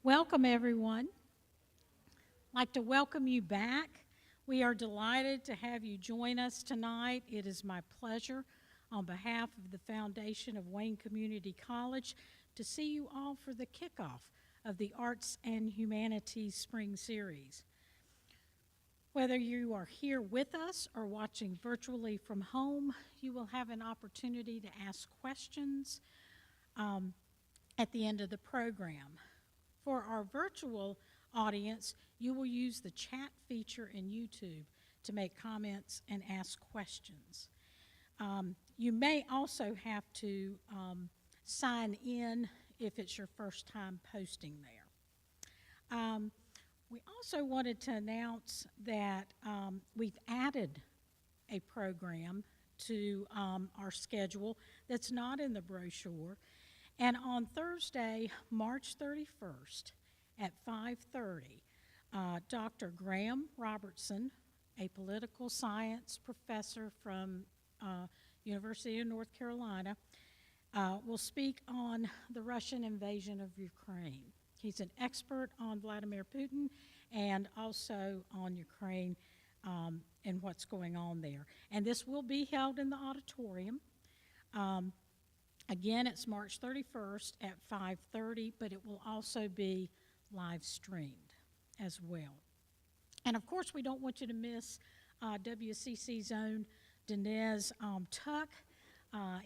Welcome, everyone. I'd like to welcome you back. We are delighted to have you join us tonight. It is my pleasure, on behalf of the Foundation of Wayne Community College, to see you all for the kickoff of the Arts and Humanities Spring Series. Whether you are here with us or watching virtually from home, you will have an opportunity to ask questions at the end of the program. For our virtual audience, you will use the chat feature in YouTube to make comments and ask questions. You may also have to sign in if it's your first time posting there. We also wanted to announce that we've added a program to our schedule that's not in the brochure. And on Thursday, March 31st at 5:30, Dr. Graham Robertson, a political science professor from University of North Carolina, will speak on the Russian invasion of Ukraine. He's an expert on Vladimir Putin and also on Ukraine and what's going on there. And this will be held in the auditorium. Again, it's March 31st at 5:30, but it will also be live streamed as well. And of course, we don't want you to miss WCC's own Dinez Tuck,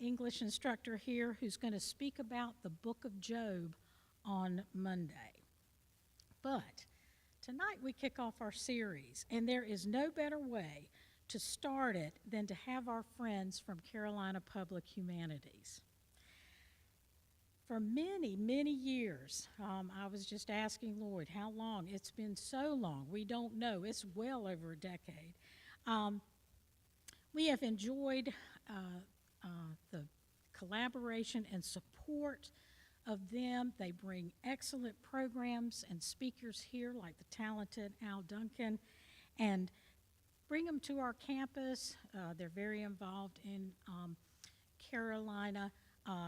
English instructor here, who's going to speak about the book of Job on Monday. But tonight we kick off our series, and there is no better way to start it than to have our friends from Carolina Public Humanities. For many, many years, I was just asking Lloyd, how long? It's been so long. We don't know. It's well over a decade. We have enjoyed the collaboration and support of them. They bring excellent programs and speakers here, like the talented Duncan, and bring them to our campus. They're very involved in Carolina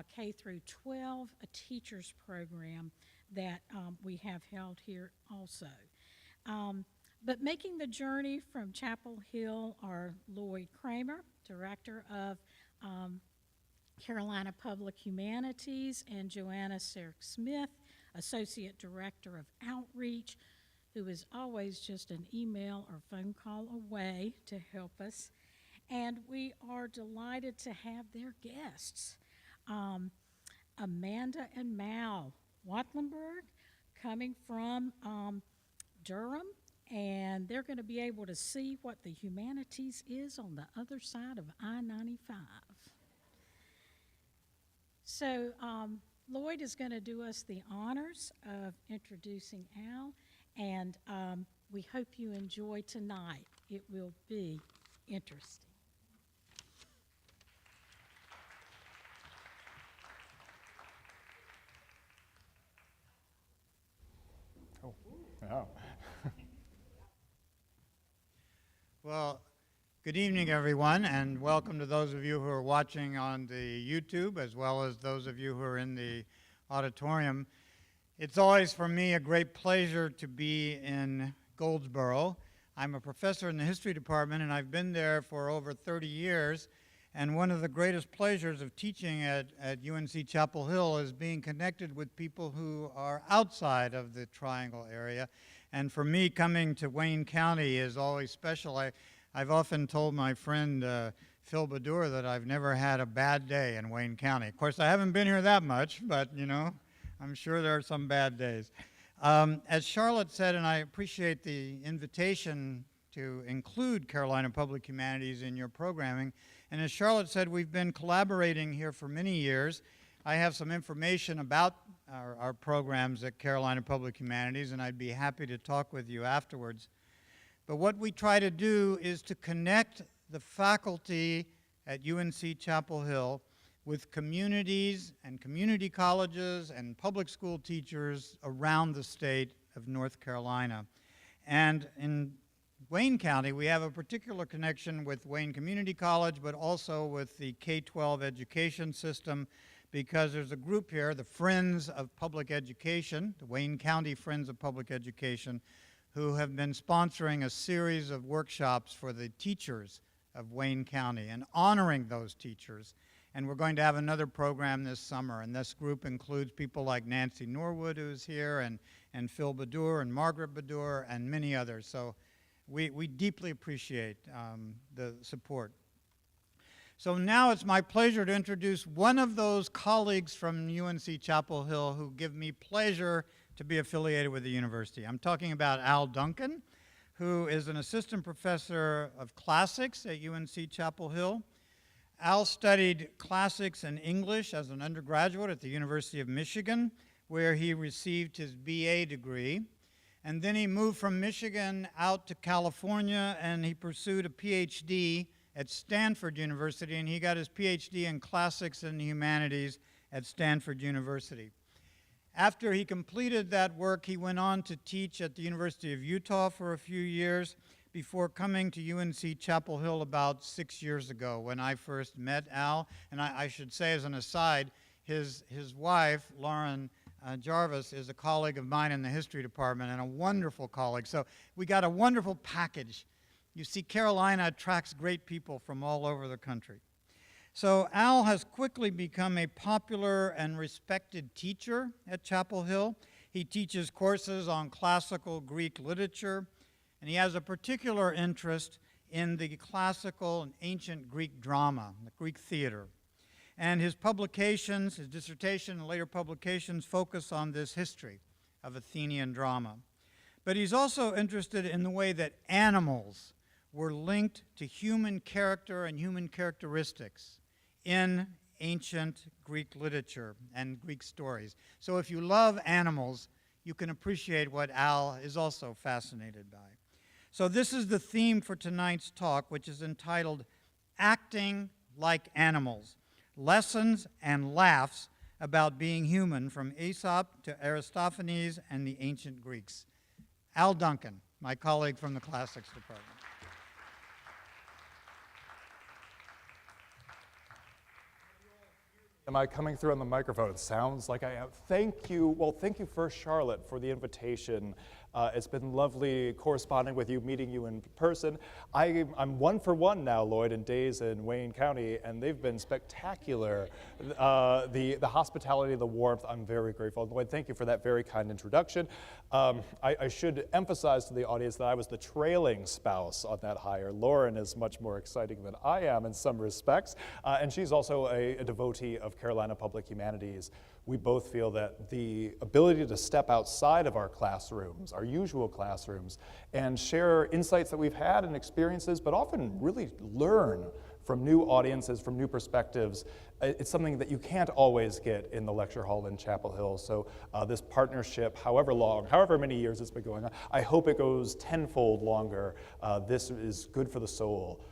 K through 12, a teacher's program that we have held here also. But making the journey from Chapel Hill are Lloyd Kramer, Director of Carolina Public Humanities, and Joanna Sarek-Smith, Associate Director of Outreach, who is always just an email or phone call away to help us. And we are delighted to have their guests. Amanda and Mal Watlenberg coming from Durham, and they're going to be able to see what the humanities is on the other side of I-95. So Lloyd is going to do us the honors of introducing Al, and we hope you enjoy tonight. It will be interesting. Oh. Well, good evening, everyone, and welcome to those of you who are watching on the YouTube, as well as those of you who are in the auditorium. It's always, for me, a great pleasure to be in Goldsboro. I'm a professor in the history department, and I've been there for over 30 years. And one of the greatest pleasures of teaching at UNC Chapel Hill is being connected with people who are outside of the Triangle area. And for me, coming to Wayne County is always special. I've often told my friend Phil Badur that I've never had a bad day in Wayne County. Of course, I haven't been here that much, but, you know, I'm sure there are some bad days. As Charlotte said, and I appreciate the invitation to include Carolina Public Humanities in your programming, and as Charlotte said, we've been collaborating here for many years. I have some information about our programs at Carolina Public Humanities, and I'd be happy to talk with you afterwards. But what we try to do is to connect the faculty at UNC Chapel Hill with communities and community colleges and public school teachers around the state of North Carolina. And in Wayne County, we have a particular connection with Wayne Community College, but also with the K-12 education system, because there's a group here, the Friends of Public Education, the Wayne County Friends of Public Education, who have been sponsoring a series of workshops for the teachers of Wayne County and honoring those teachers. And we're going to have another program this summer, and this group includes people like Nancy Norwood, who's here, and Phil Badur and Margaret Badur, and many others. So we deeply appreciate the support. So now it's my pleasure to introduce one of those colleagues from UNC Chapel Hill who give me pleasure to be affiliated with the university. I'm talking about Al Duncan, who is an assistant professor of classics at UNC Chapel Hill. Al studied classics and English as an undergraduate at the University of Michigan, where he received his BA degree. And then he moved from Michigan out to California, and he pursued a PhD at Stanford University, and he got his PhD in classics and humanities at Stanford University. After he completed that work, he went on to teach at the University of Utah for a few years before coming to UNC Chapel Hill about 6 years ago when I first met Al. And I should say as an aside, his wife, Lauren Jarvis, is a colleague of mine in the history department and a wonderful colleague. So we got a wonderful package. You see, Carolina attracts great people from all over the country. So Al has quickly become a popular and respected teacher at Chapel Hill. He teaches courses on classical Greek literature, and he has a particular interest in the classical and ancient Greek drama, the Greek theater. And his publications, his dissertation and later publications focus on this history of Athenian drama. But he's also interested in the way that animals were linked to human character and human characteristics in ancient Greek literature and Greek stories. So if you love animals, you can appreciate what Al is also fascinated by. So this is the theme for tonight's talk, which is entitled Acting Like Animals, Lessons and Laughs About Being Human from Aesop to Aristophanes and the Ancient Greeks. Al Duncan, my colleague from the Classics Department. Am I coming through on the microphone? It sounds like I am. Thank you. Well, thank you first, Charlotte, for the invitation. It's been lovely corresponding with you, meeting you in person. I'm 1 for 1 now, Lloyd, in days in Wayne County, and they've been spectacular. The hospitality, the warmth, I'm very grateful. Lloyd, thank you for that very kind introduction. I should emphasize to the audience that I was the trailing spouse on that hire. Lauren is much more exciting than I am in some respects, and she's also a devotee of Carolina Public Humanities. We both feel that the ability to step outside of our classrooms, our usual classrooms, and share insights that we've had and experiences, but often really learn from new audiences, from new perspectives, it's something that you can't always get in the lecture hall in Chapel Hill. So this partnership, however many years it's been going on, I hope it goes tenfold longer. This is good for the soul.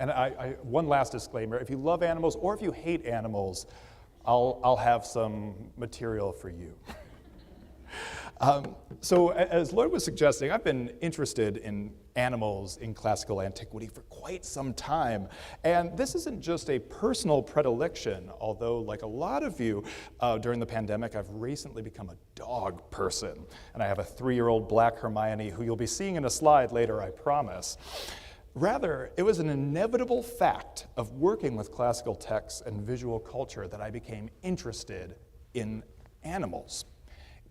And one last disclaimer, if you love animals or if you hate animals, I'll have some material for you. So as Lloyd was suggesting, I've been interested in animals in classical antiquity for quite some time. And this isn't just a personal predilection, although like a lot of you during the pandemic, I've recently become a dog person. And I have a 3-year-old black Hermione who you'll be seeing in a slide later, I promise. Rather, it was an inevitable fact of working with classical texts and visual culture that I became interested in animals.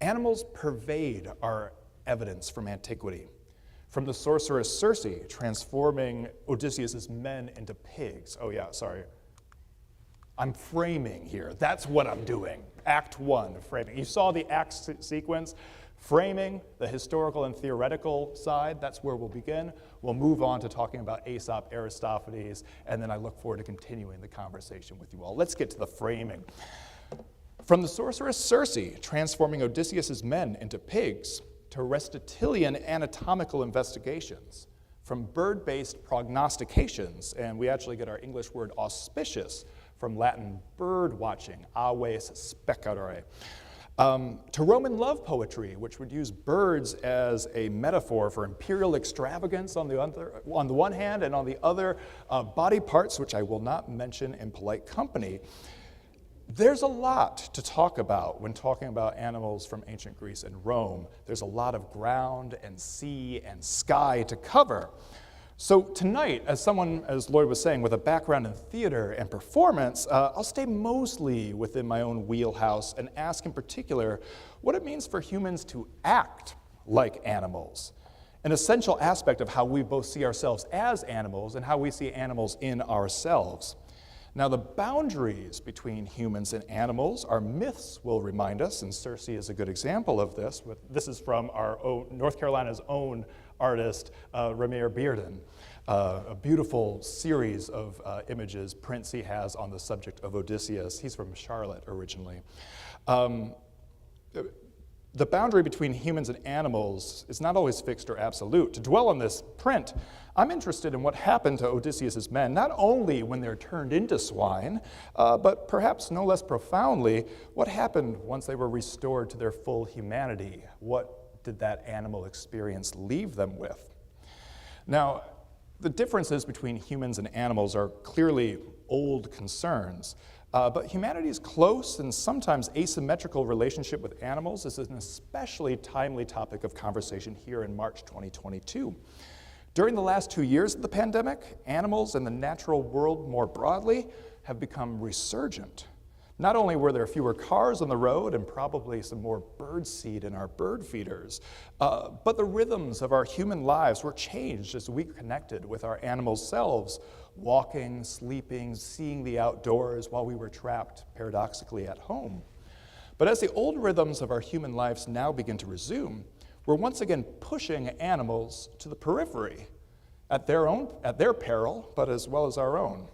Animals pervade our evidence from antiquity, from the sorceress Circe transforming Odysseus's men into pigs. Oh yeah, sorry. I'm framing here. That's what I'm doing. Act 1, framing. You saw the act sequence. Framing, the historical and theoretical side, that's where we'll begin. We'll move on to talking about Aesop, Aristophanes, and then I look forward to continuing the conversation with you all. Let's get to the framing. From the sorceress Circe transforming Odysseus's men into pigs, to Aristotelian anatomical investigations, from bird-based prognostications, and we actually get our English word auspicious from Latin bird watching, aves specere, to Roman love poetry, which would use birds as a metaphor for imperial extravagance on the one hand, and on the other, body parts, which I will not mention in polite company. There's a lot to talk about when talking about animals from ancient Greece and Rome. There's a lot of ground and sea and sky to cover. So tonight, as Lloyd was saying, with a background in theater and performance, I'll stay mostly within my own wheelhouse and ask in particular what it means for humans to act like animals, an essential aspect of how we both see ourselves as animals and how we see animals in ourselves. Now, the boundaries between humans and animals, our myths will remind us, and Circe is a good example of this. This is from our North Carolina's own artist, Ramir Bearden, a beautiful series of prints he has on the subject of Odysseus. He's from Charlotte originally. The boundary between humans and animals is not always fixed or absolute. To dwell on this print, I'm interested in what happened to Odysseus's men, not only when they're turned into swine, but perhaps no less profoundly, what happened once they were restored to their full humanity? What did that animal experience leave them with? Now, the differences between humans and animals are clearly old concerns. But humanity's close and sometimes asymmetrical relationship with animals is an especially timely topic of conversation here in March 2022. During the last 2 years of the pandemic, animals and the natural world more broadly have become resurgent. Not only were there fewer cars on the road and probably some more birdseed in our bird feeders, but the rhythms of our human lives were changed as we connected with our animal selves, walking, sleeping, seeing the outdoors while we were trapped, paradoxically, at home. But as the old rhythms of our human lives now begin to resume, we're once again pushing animals to the periphery, at their peril, but as well as our own.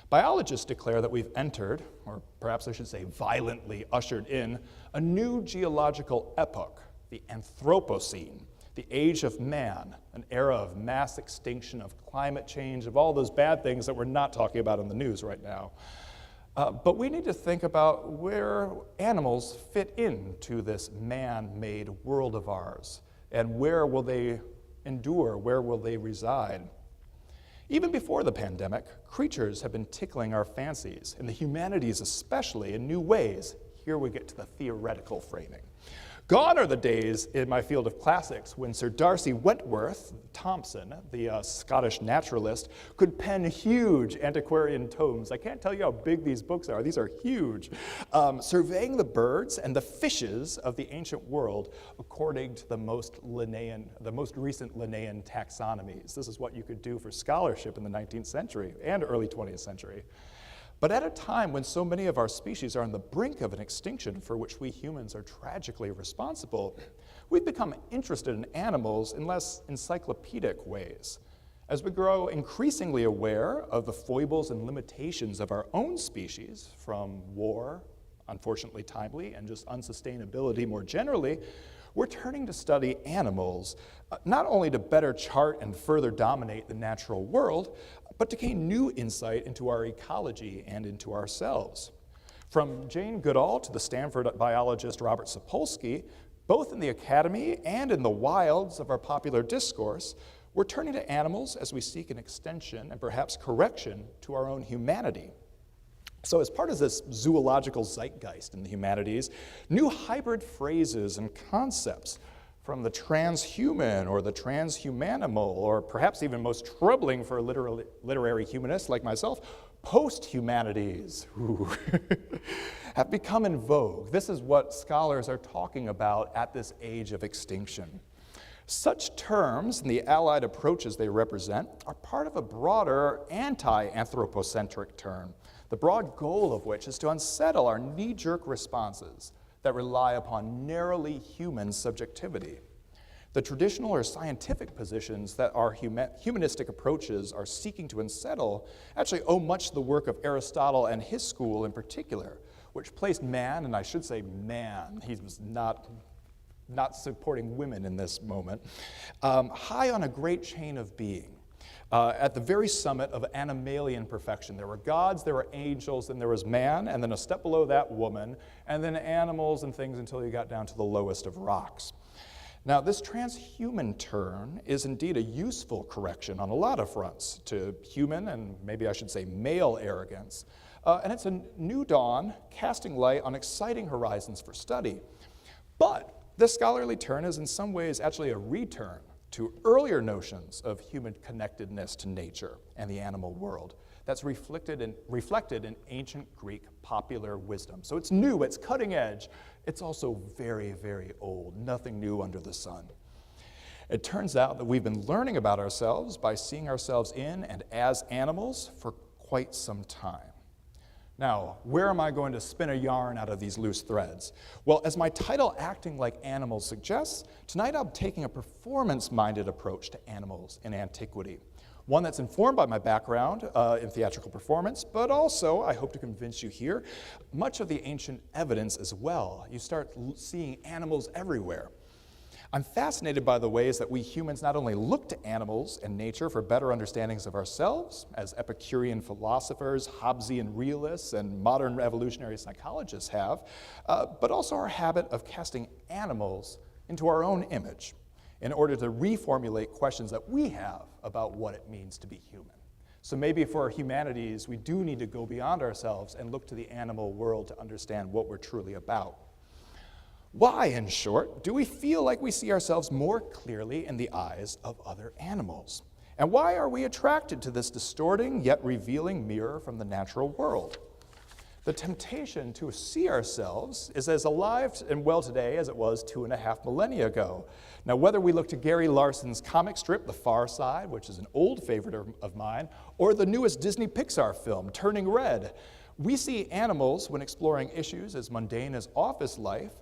Biologists declare that we've entered, or perhaps I should say violently ushered in, a new geological epoch, the Anthropocene, the age of man, an era of mass extinction, of climate change, of all those bad things that we're not talking about in the news right now. But we need to think about where animals fit into this man-made world of ours, and where will they endure, where will they reside? Even before the pandemic, creatures have been tickling our fancies, and the humanities especially, in new ways. Here we get to the theoretical framing. Gone are the days in my field of classics when Sir Darcy Wentworth Thompson, the Scottish naturalist, could pen huge antiquarian tomes. I can't tell you how big these books are. These are huge. Surveying the birds and the fishes of the ancient world according to the most recent Linnaean taxonomies. This is what you could do for scholarship in the 19th century and early 20th century. But at a time when so many of our species are on the brink of an extinction for which we humans are tragically responsible, we've become interested in animals in less encyclopedic ways. As we grow increasingly aware of the foibles and limitations of our own species, from war, unfortunately timely, and just unsustainability more generally, we're turning to study animals, not only to better chart and further dominate the natural world, but to gain new insight into our ecology and into ourselves. From Jane Goodall to the Stanford biologist Robert Sapolsky, both in the academy and in the wilds of our popular discourse, we're turning to animals as we seek an extension and perhaps correction to our own humanity. So as part of this zoological zeitgeist in the humanities, new hybrid phrases and concepts from the transhuman or the transhumanimal, or perhaps even most troubling for a literary humanist like myself, post-humanities, have become in vogue. This is what scholars are talking about at this age of extinction. Such terms and the allied approaches they represent are part of a broader anti-anthropocentric turn, the broad goal of which is to unsettle our knee-jerk responses that rely upon narrowly human subjectivity. The traditional or scientific positions that our humanistic approaches are seeking to unsettle actually owe much to the work of Aristotle and his school in particular, which placed man, and I should say man, he was not supporting women in this moment, high on a great chain of being. At the very summit of animalian perfection. There were gods, there were angels, then there was man, and then a step below that, woman, and then animals and things until you got down to the lowest of rocks. Now, this transhuman turn is indeed a useful correction on a lot of fronts to human, and maybe I should say male arrogance, and it's a new dawn casting light on exciting horizons for study. But this scholarly turn is in some ways actually a return to earlier notions of human connectedness to nature and the animal world that's reflected in ancient Greek popular wisdom. So it's new, it's cutting edge, it's also very, very old, nothing new under the sun. It turns out that we've been learning about ourselves by seeing ourselves in and as animals for quite some time. Now, where am I going to spin a yarn out of these loose threads? Well, as my title, Acting Like Animals, suggests, tonight I'm taking a performance-minded approach to animals in antiquity. One that's informed by my background in theatrical performance, but also, I hope to convince you here, much of the ancient evidence as well. You start seeing animals everywhere. I'm fascinated by the ways that we humans not only look to animals and nature for better understandings of ourselves, as Epicurean philosophers, Hobbesian realists, and modern evolutionary psychologists have, but also our habit of casting animals into our own image in order to reformulate questions that we have about what it means to be human. So maybe for humanities, we do need to go beyond ourselves and look to the animal world to understand what we're truly about. Why, in short, do we feel like we see ourselves more clearly in the eyes of other animals? And why are we attracted to this distorting yet revealing mirror from the natural world? The temptation to see ourselves is as alive and well today as it was 2.5 millennia ago. Now, whether we look to Gary Larson's comic strip, The Far Side, which is an old favorite of mine, or the newest Disney Pixar film, Turning Red, we see animals, when exploring issues as mundane as office life,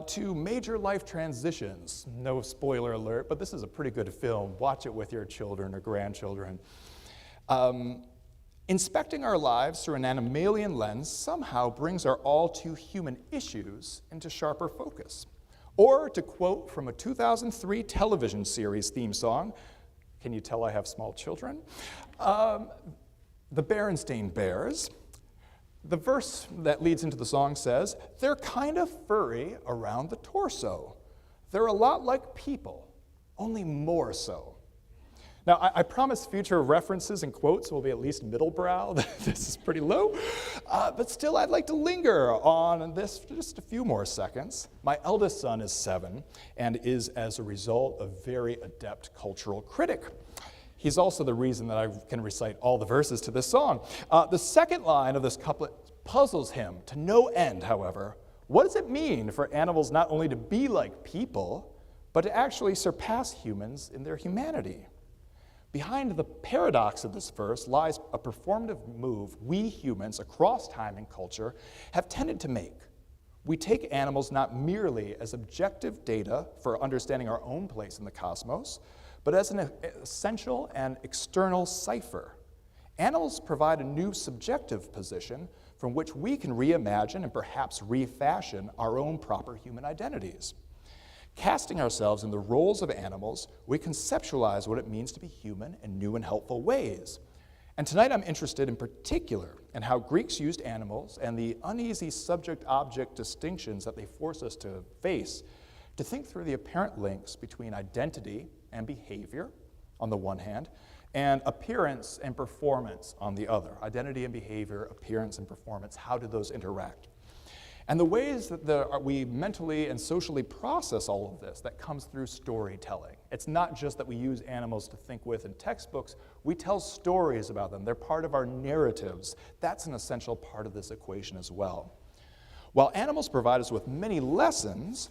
to major life transitions. No spoiler alert, but this is a pretty good film. Watch it with your children or grandchildren. Inspecting our lives through an animalian lens somehow brings our all too human issues into sharper focus. Or, to quote from a 2003 television series theme song, can you tell I have small children? The Berenstain Bears. The verse that leads into the song says, "They're kind of furry around the torso. They're a lot like people, only more so." Now, I promise future references and quotes will be at least middle brow. This is pretty low. But still, I'd like to linger on this for just a few more seconds. My eldest son is 7 and is, as a result, a very adept cultural critic. He's also the reason that I can recite all the verses to this song. The second line of this couplet puzzles him to no end, however. What does it mean for animals not only to be like people, but to actually surpass humans in their humanity? Behind the paradox of this verse lies a performative move we humans across time and culture have tended to make. We take animals not merely as objective data for understanding our own place in the cosmos, but as an essential and external cipher. Animals provide a new subjective position from which we can reimagine and perhaps refashion our own proper human identities. Casting ourselves in the roles of animals, we conceptualize what it means to be human in new and helpful ways. And tonight I'm interested in particular in how Greeks used animals and the uneasy subject-object distinctions that they force us to face to think through the apparent links between identity and behavior on the one hand, and appearance and performance on the other. Identity and behavior, appearance and performance, how do those interact? And the ways that we mentally and socially process all of this, that comes through storytelling. It's not just that we use animals to think with in textbooks, we tell stories about them. They're part of our narratives. That's an essential part of this equation as well. While animals provide us with many lessons,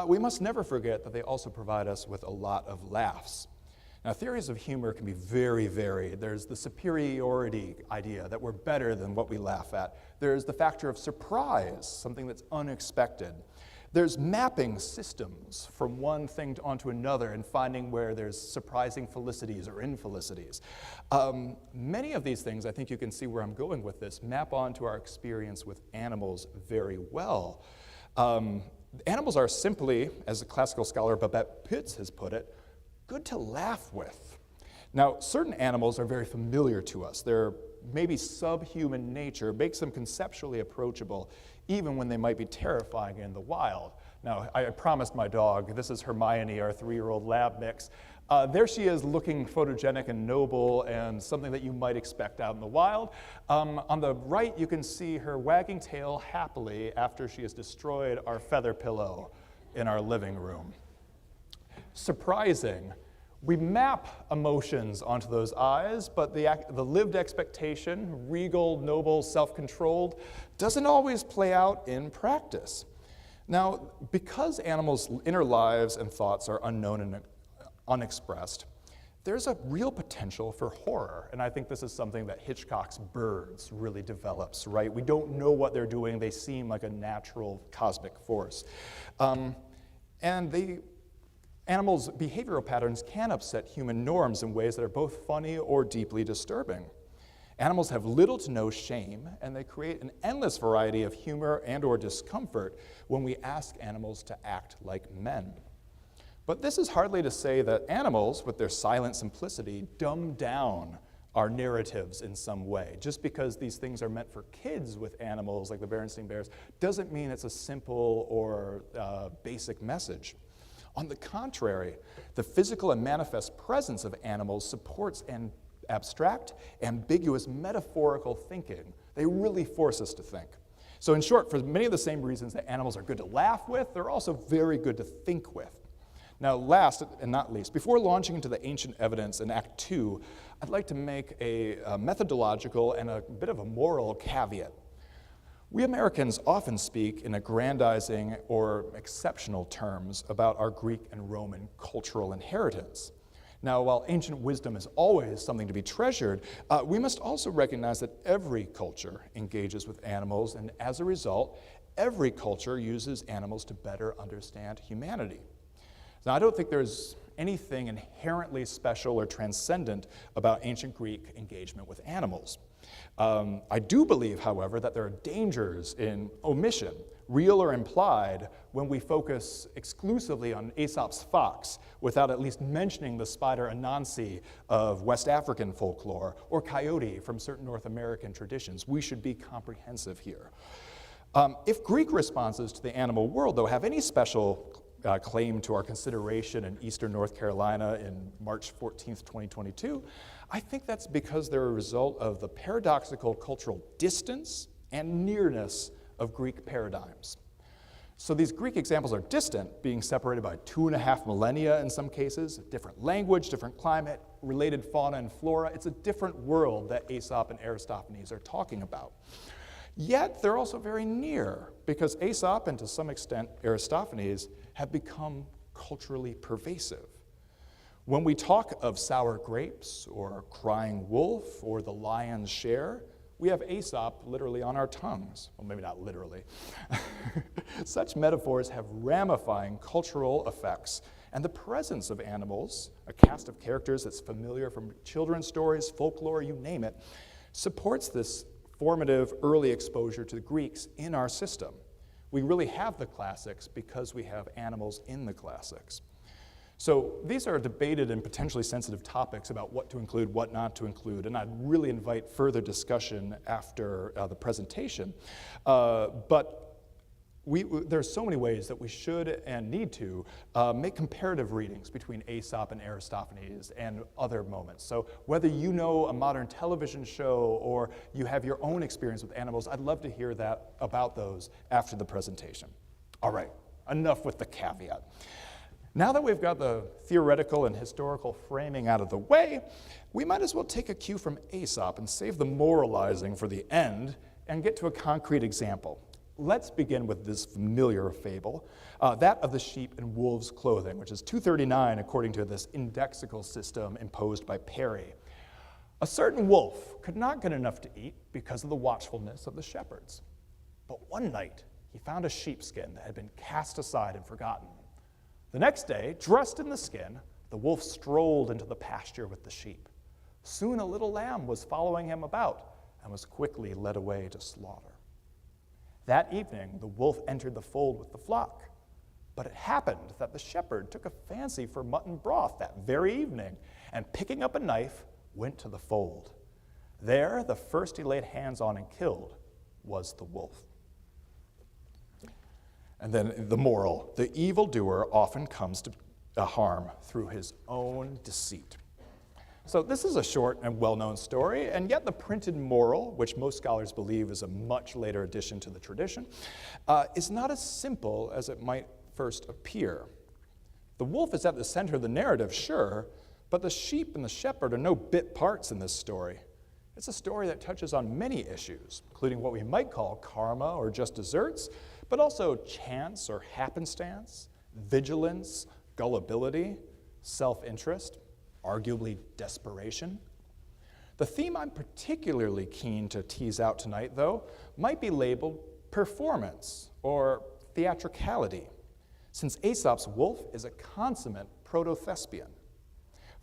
we must never forget that they also provide us with a lot of laughs. Now, theories of humor can be very varied. There's the superiority idea that we're better than what we laugh at. There's the factor of surprise, something that's unexpected. There's mapping systems from one thing onto another and finding where there's surprising felicities or infelicities. Many of these things, I think you can see where I'm going with this, map onto our experience with animals very well. Animals are simply, as the classical scholar Babette Pitts has put it, good to laugh with. Now, certain animals are very familiar to us. Their maybe subhuman nature makes them conceptually approachable, even when they might be terrifying in the wild. Now, I promised my dog, this is Hermione, our 3-year-old lab mix. There she is looking photogenic and noble and something that you might expect out in the wild. On the right, you can see her wagging tail happily after she has destroyed our feather pillow in our living room. Surprising. We map emotions onto those eyes, but the lived expectation, regal, noble, self-controlled, doesn't always play out in practice. Now, because animals' inner lives and thoughts are unknown and unexpressed, there's a real potential for horror, and I think this is something that Hitchcock's Birds really develops, right? We don't know what they're doing. They seem like a natural cosmic force. And the animals' behavioral patterns can upset human norms in ways that are both funny or deeply disturbing. Animals have little to no shame, and they create an endless variety of humor and or discomfort when we ask animals to act like men. But this is hardly to say that animals, with their silent simplicity, dumb down our narratives in some way. Just because these things are meant for kids with animals, like the Berenstain Bears, doesn't mean it's a simple or basic message. On the contrary, the physical and manifest presence of animals supports an abstract, ambiguous, metaphorical thinking. They really force us to think. So in short, for many of the same reasons that animals are good to laugh with, they're also very good to think with. Now, last and not least, before launching into the ancient evidence in Act 2, I'd like to make a methodological and a bit of a moral caveat. We Americans often speak in aggrandizing or exceptional terms about our Greek and Roman cultural inheritance. Now, while ancient wisdom is always something to be treasured, we must also recognize that every culture engages with animals, and as a result, every culture uses animals to better understand humanity. Now, I don't think there's anything inherently special or transcendent about ancient Greek engagement with animals. I do believe, however, that there are dangers in omission, real or implied, when we focus exclusively on Aesop's fox without at least mentioning the spider Anansi of West African folklore or coyote from certain North American traditions. We should be comprehensive here. If Greek responses to the animal world, though, have any special claim to our consideration in eastern North Carolina in March 14th, 2022, I think that's because they're a result of the paradoxical cultural distance and nearness of Greek paradigms. So these Greek examples are distant, being separated by 2.5 millennia in some cases, different language, different climate, related fauna and flora. It's a different world that Aesop and Aristophanes are talking about. Yet they're also very near, because Aesop and to some extent Aristophanes have become culturally pervasive. When we talk of sour grapes or crying wolf or the lion's share, we have Aesop literally on our tongues. Well, maybe not literally. Such metaphors have ramifying cultural effects, and the presence of animals, a cast of characters that's familiar from children's stories, folklore, you name it, supports this formative early exposure to the Greeks in our system. We really have the classics because we have animals in the classics. So these are debated and potentially sensitive topics about what to include, what not to include, and I'd really invite further discussion after the presentation. But there are so many ways that we should and need to make comparative readings between Aesop and Aristophanes and other moments. So whether you know a modern television show or you have your own experience with animals, I'd love to hear that about those after the presentation. All right, enough with the caveat. Now that we've got the theoretical and historical framing out of the way, we might as well take a cue from Aesop and save the moralizing for the end and get to a concrete example. Let's begin with this familiar fable, that of the sheep in wolf's clothing, which is 239 according to this indexical system imposed by Perry. A certain wolf could not get enough to eat because of the watchfulness of the shepherds. But one night, he found a sheepskin that had been cast aside and forgotten. The next day, dressed in the skin, the wolf strolled into the pasture with the sheep. Soon a little lamb was following him about and was quickly led away to slaughter. That evening, the wolf entered the fold with the flock. But it happened that the shepherd took a fancy for mutton broth that very evening, and picking up a knife, went to the fold. There, the first he laid hands on and killed was the wolf. And then the moral, the evildoer often comes to harm through his own deceit. So this is a short and well-known story, and yet the printed moral, which most scholars believe is a much later addition to the tradition, is not as simple as it might first appear. The wolf is at the center of the narrative, sure, but the sheep and the shepherd are no bit parts in this story. It's a story that touches on many issues, including what we might call karma or just desserts, but also chance or happenstance, vigilance, gullibility, self-interest, arguably desperation. The theme I'm particularly keen to tease out tonight, though, might be labeled performance or theatricality, since Aesop's wolf is a consummate proto-thespian.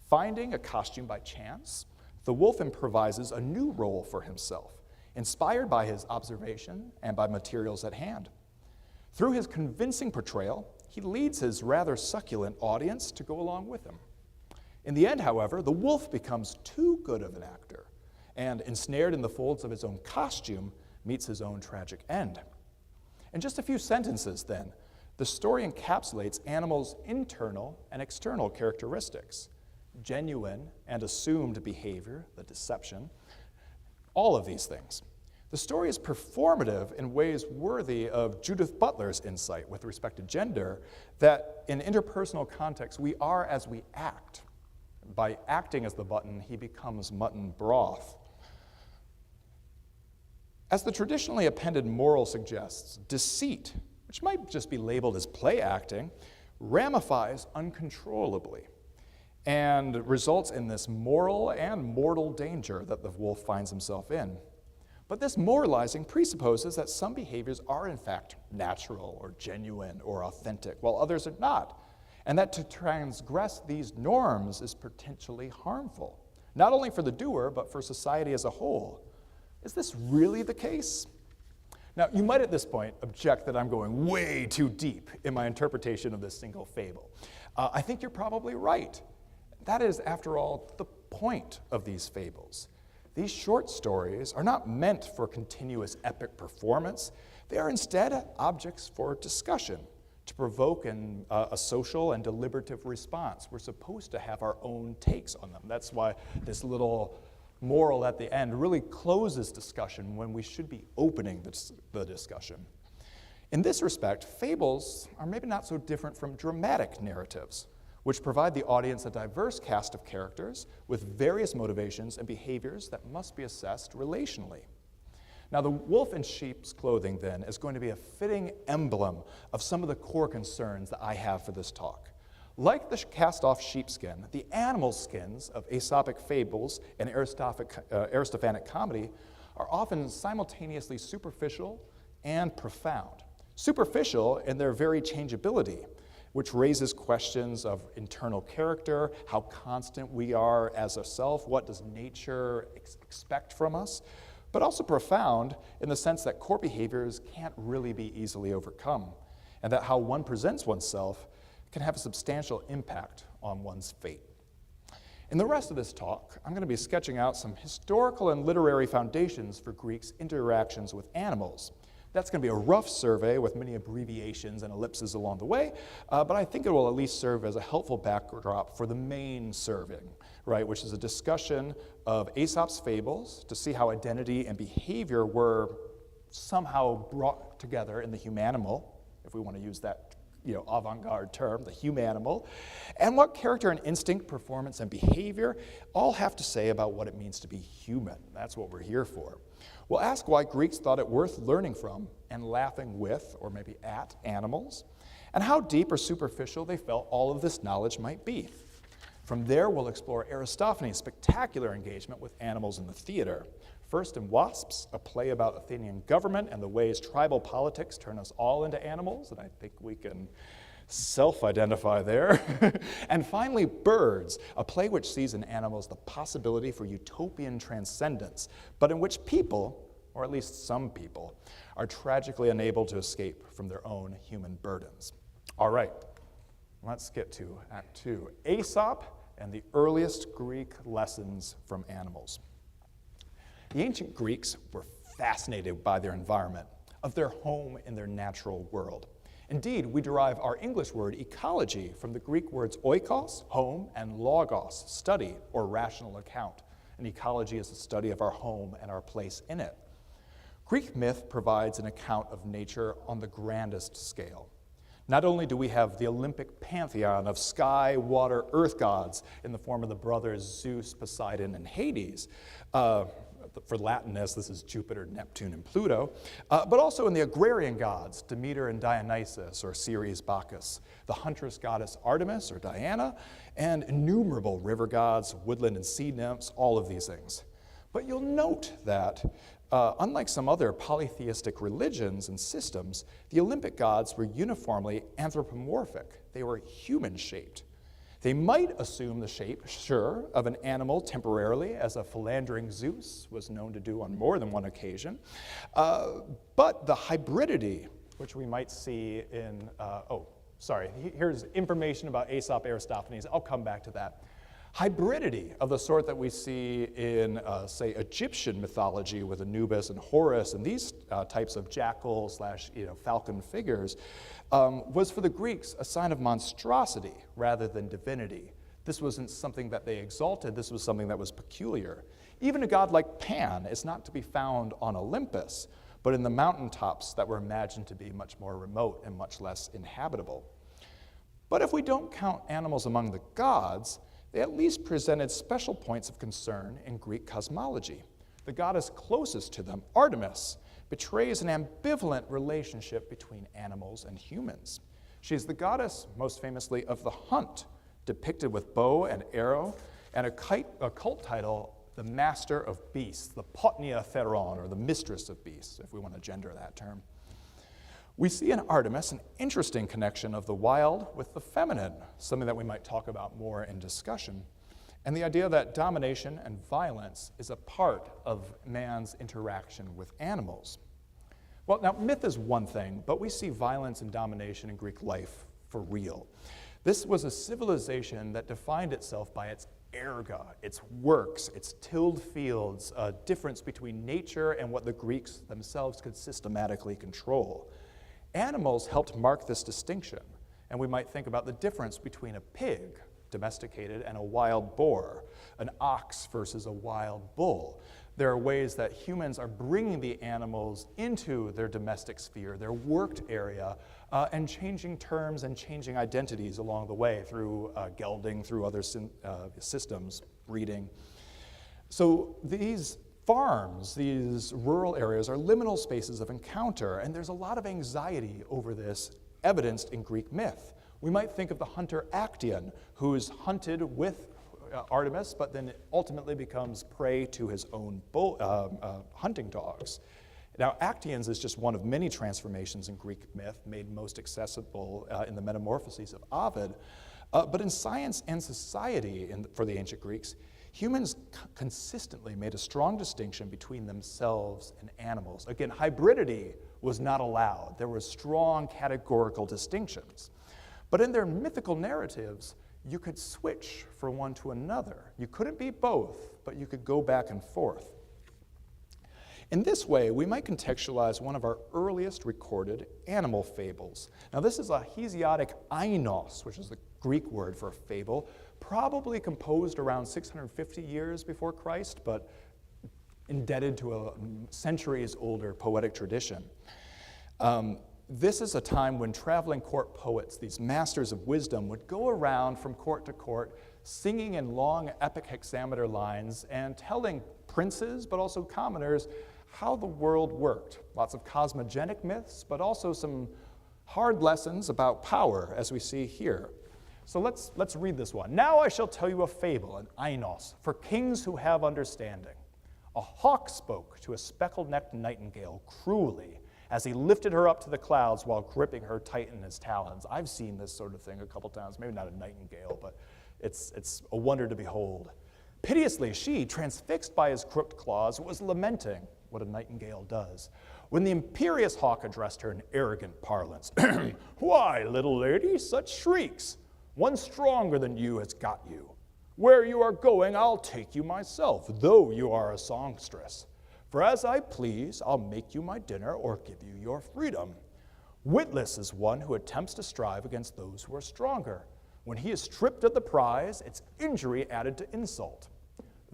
Finding a costume by chance, the wolf improvises a new role for himself, inspired by his observation and by materials at hand. Through his convincing portrayal, he leads his rather succulent audience to go along with him. In the end, however, the wolf becomes too good of an actor, and ensnared in the folds of his own costume, meets his own tragic end. In just a few sentences, then, the story encapsulates animals' internal and external characteristics, genuine and assumed behavior, the deception, all of these things. The story is performative in ways worthy of Judith Butler's insight with respect to gender, that in interpersonal contexts, we are as we act. By acting as the button, he becomes mutton broth. As the traditionally appended moral suggests, deceit, which might just be labeled as play acting, ramifies uncontrollably and results in this moral and mortal danger that the wolf finds himself in. But this moralizing presupposes that some behaviors are in fact natural or genuine or authentic, while others are not, and that to transgress these norms is potentially harmful, not only for the doer, but for society as a whole. Is this really the case? Now, you might at this point object that I'm going way too deep in my interpretation of this single fable. I think you're probably right. That is, after all, the point of these fables. These short stories are not meant for continuous epic performance. They are instead objects for discussion, to provoke a social and deliberative response. We're supposed to have our own takes on them. That's why this little moral at the end really closes discussion when we should be opening the discussion. In this respect, fables are maybe not so different from dramatic narratives, which provide the audience a diverse cast of characters with various motivations and behaviors that must be assessed relationally. Now, the wolf in sheep's clothing, then, is going to be a fitting emblem of some of the core concerns that I have for this talk. Like the cast-off sheepskin, the animal skins of Aesopic Fables and Aristophanic comedy are often simultaneously superficial and profound. Superficial in their very changeability, which raises questions of internal character, how constant we are as a self, what does nature expect from us, but also profound in the sense that core behaviors can't really be easily overcome, and that how one presents oneself can have a substantial impact on one's fate. In the rest of this talk, I'm going to be sketching out some historical and literary foundations for Greeks' interactions with animals. That's going to be a rough survey with many abbreviations and ellipses along the way, but I think it will at least serve as a helpful backdrop for the main serving, right, which is a discussion of Aesop's fables to see how identity and behavior were somehow brought together in the humanimal, if we want to use that avant-garde term, the humanimal, and what character and instinct, performance, and behavior all have to say about what it means to be human. That's what we're here for. We'll ask why Greeks thought it worth learning from and laughing with, or maybe at, animals, and how deep or superficial they felt all of this knowledge might be. From there, we'll explore Aristophanes' spectacular engagement with animals in the theater. First in Wasps, a play about Athenian government and the ways tribal politics turn us all into animals, and I think we can self-identify there. And finally, Birds, a play which sees in animals the possibility for utopian transcendence, but in which people, or at least some people, are tragically unable to escape from their own human burdens. All right, let's get to Act 2, Aesop and the earliest Greek lessons from animals. The ancient Greeks were fascinated by their environment, of their home in their natural world. Indeed, we derive our English word ecology from the Greek words oikos, home, and logos, study or rational account. And ecology is the study of our home and our place in it. Greek myth provides an account of nature on the grandest scale. Not only do we have the Olympic pantheon of sky, water, earth gods in the form of the brothers Zeus, Poseidon, and Hades, for Latinists, this is Jupiter, Neptune, and Pluto, but also in the agrarian gods, Demeter and Dionysus, or Ceres, Bacchus, the huntress goddess Artemis, or Diana, and innumerable river gods, woodland and sea nymphs, all of these things. But you'll note that, unlike some other polytheistic religions and systems, the Olympic gods were uniformly anthropomorphic. They were human-shaped. They might assume the shape, sure, of an animal temporarily, as a philandering Zeus was known to do on more than one occasion. But the hybridity, which we might see in, here's information about Aesop Aristophanes. I'll come back to that. Hybridity of the sort that we see in, say, Egyptian mythology with Anubis and Horus and these types of jackal / falcon figures was for the Greeks a sign of monstrosity rather than divinity. This wasn't something that they exalted, this was something that was peculiar. Even a god like Pan is not to be found on Olympus, but in the mountaintops that were imagined to be much more remote and much less inhabitable. But if we don't count animals among the gods, they at least presented special points of concern in Greek cosmology. The goddess closest to them, Artemis, betrays an ambivalent relationship between animals and humans. She is the goddess, most famously, of the hunt, depicted with bow and arrow, and a cult title, the master of beasts, the Potnia Theron, or the mistress of beasts, if we want to gender that term. We see in Artemis an interesting connection of the wild with the feminine, something that we might talk about more in discussion, and the idea that domination and violence is a part of man's interaction with animals. Well, now, myth is one thing, but we see violence and domination in Greek life for real. This was a civilization that defined itself by its erga, its works, its tilled fields, a difference between nature and what the Greeks themselves could systematically control. Animals helped mark this distinction, and we might think about the difference between a pig, domesticated, and a wild boar, an ox versus a wild bull. There are ways that humans are bringing the animals into their domestic sphere, their worked area, and changing terms and changing identities along the way through gelding, through other systems, breeding. So these farms, these rural areas, are liminal spaces of encounter, and there's a lot of anxiety over this evidenced in Greek myth. We might think of the hunter Actaeon, who is hunted with Artemis, but then ultimately becomes prey to his own hunting dogs. Now, Actaeon's is just one of many transformations in Greek myth, made most accessible in the Metamorphoses of Ovid. But in science and society for the ancient Greeks, humans consistently made a strong distinction between themselves and animals. Again, hybridity was not allowed. There were strong categorical distinctions. But in their mythical narratives, you could switch from one to another. You couldn't be both, but you could go back and forth. In this way, we might contextualize one of our earliest recorded animal fables. Now, this is a Hesiodic ainos, which is the Greek word for fable, probably composed around 650 years before Christ, but indebted to a centuries-older poetic tradition. This is a time when traveling court poets, these masters of wisdom, would go around from court to court, singing in long epic hexameter lines and telling princes, but also commoners, how the world worked. Lots of cosmogenic myths, but also some hard lessons about power, as we see here. So let's read this one. Now I shall tell you a fable, an ainos, for kings who have understanding. A hawk spoke to a speckled-necked nightingale cruelly as he lifted her up to the clouds while gripping her tight in his talons. I've seen this sort of thing a couple times, maybe not a nightingale, but it's a wonder to behold. Piteously, she, transfixed by his crooked claws, was lamenting, what a nightingale does, when the imperious hawk addressed her in arrogant parlance. Why, little lady, such shrieks? One stronger than you has got you. Where you are going, I'll take you myself, though you are a songstress. For as I please, I'll make you my dinner or give you your freedom. Witless is one who attempts to strive against those who are stronger. When he is stripped of the prize, it's injury added to insult.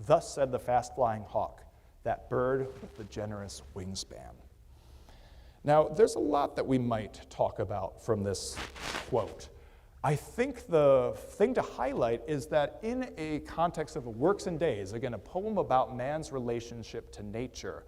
Thus said the fast-flying hawk, that bird with the generous wingspan. Now, there's a lot that we might talk about from this quote. I think the thing to highlight is that in a context of Works and Days, again, a poem about man's relationship to nature,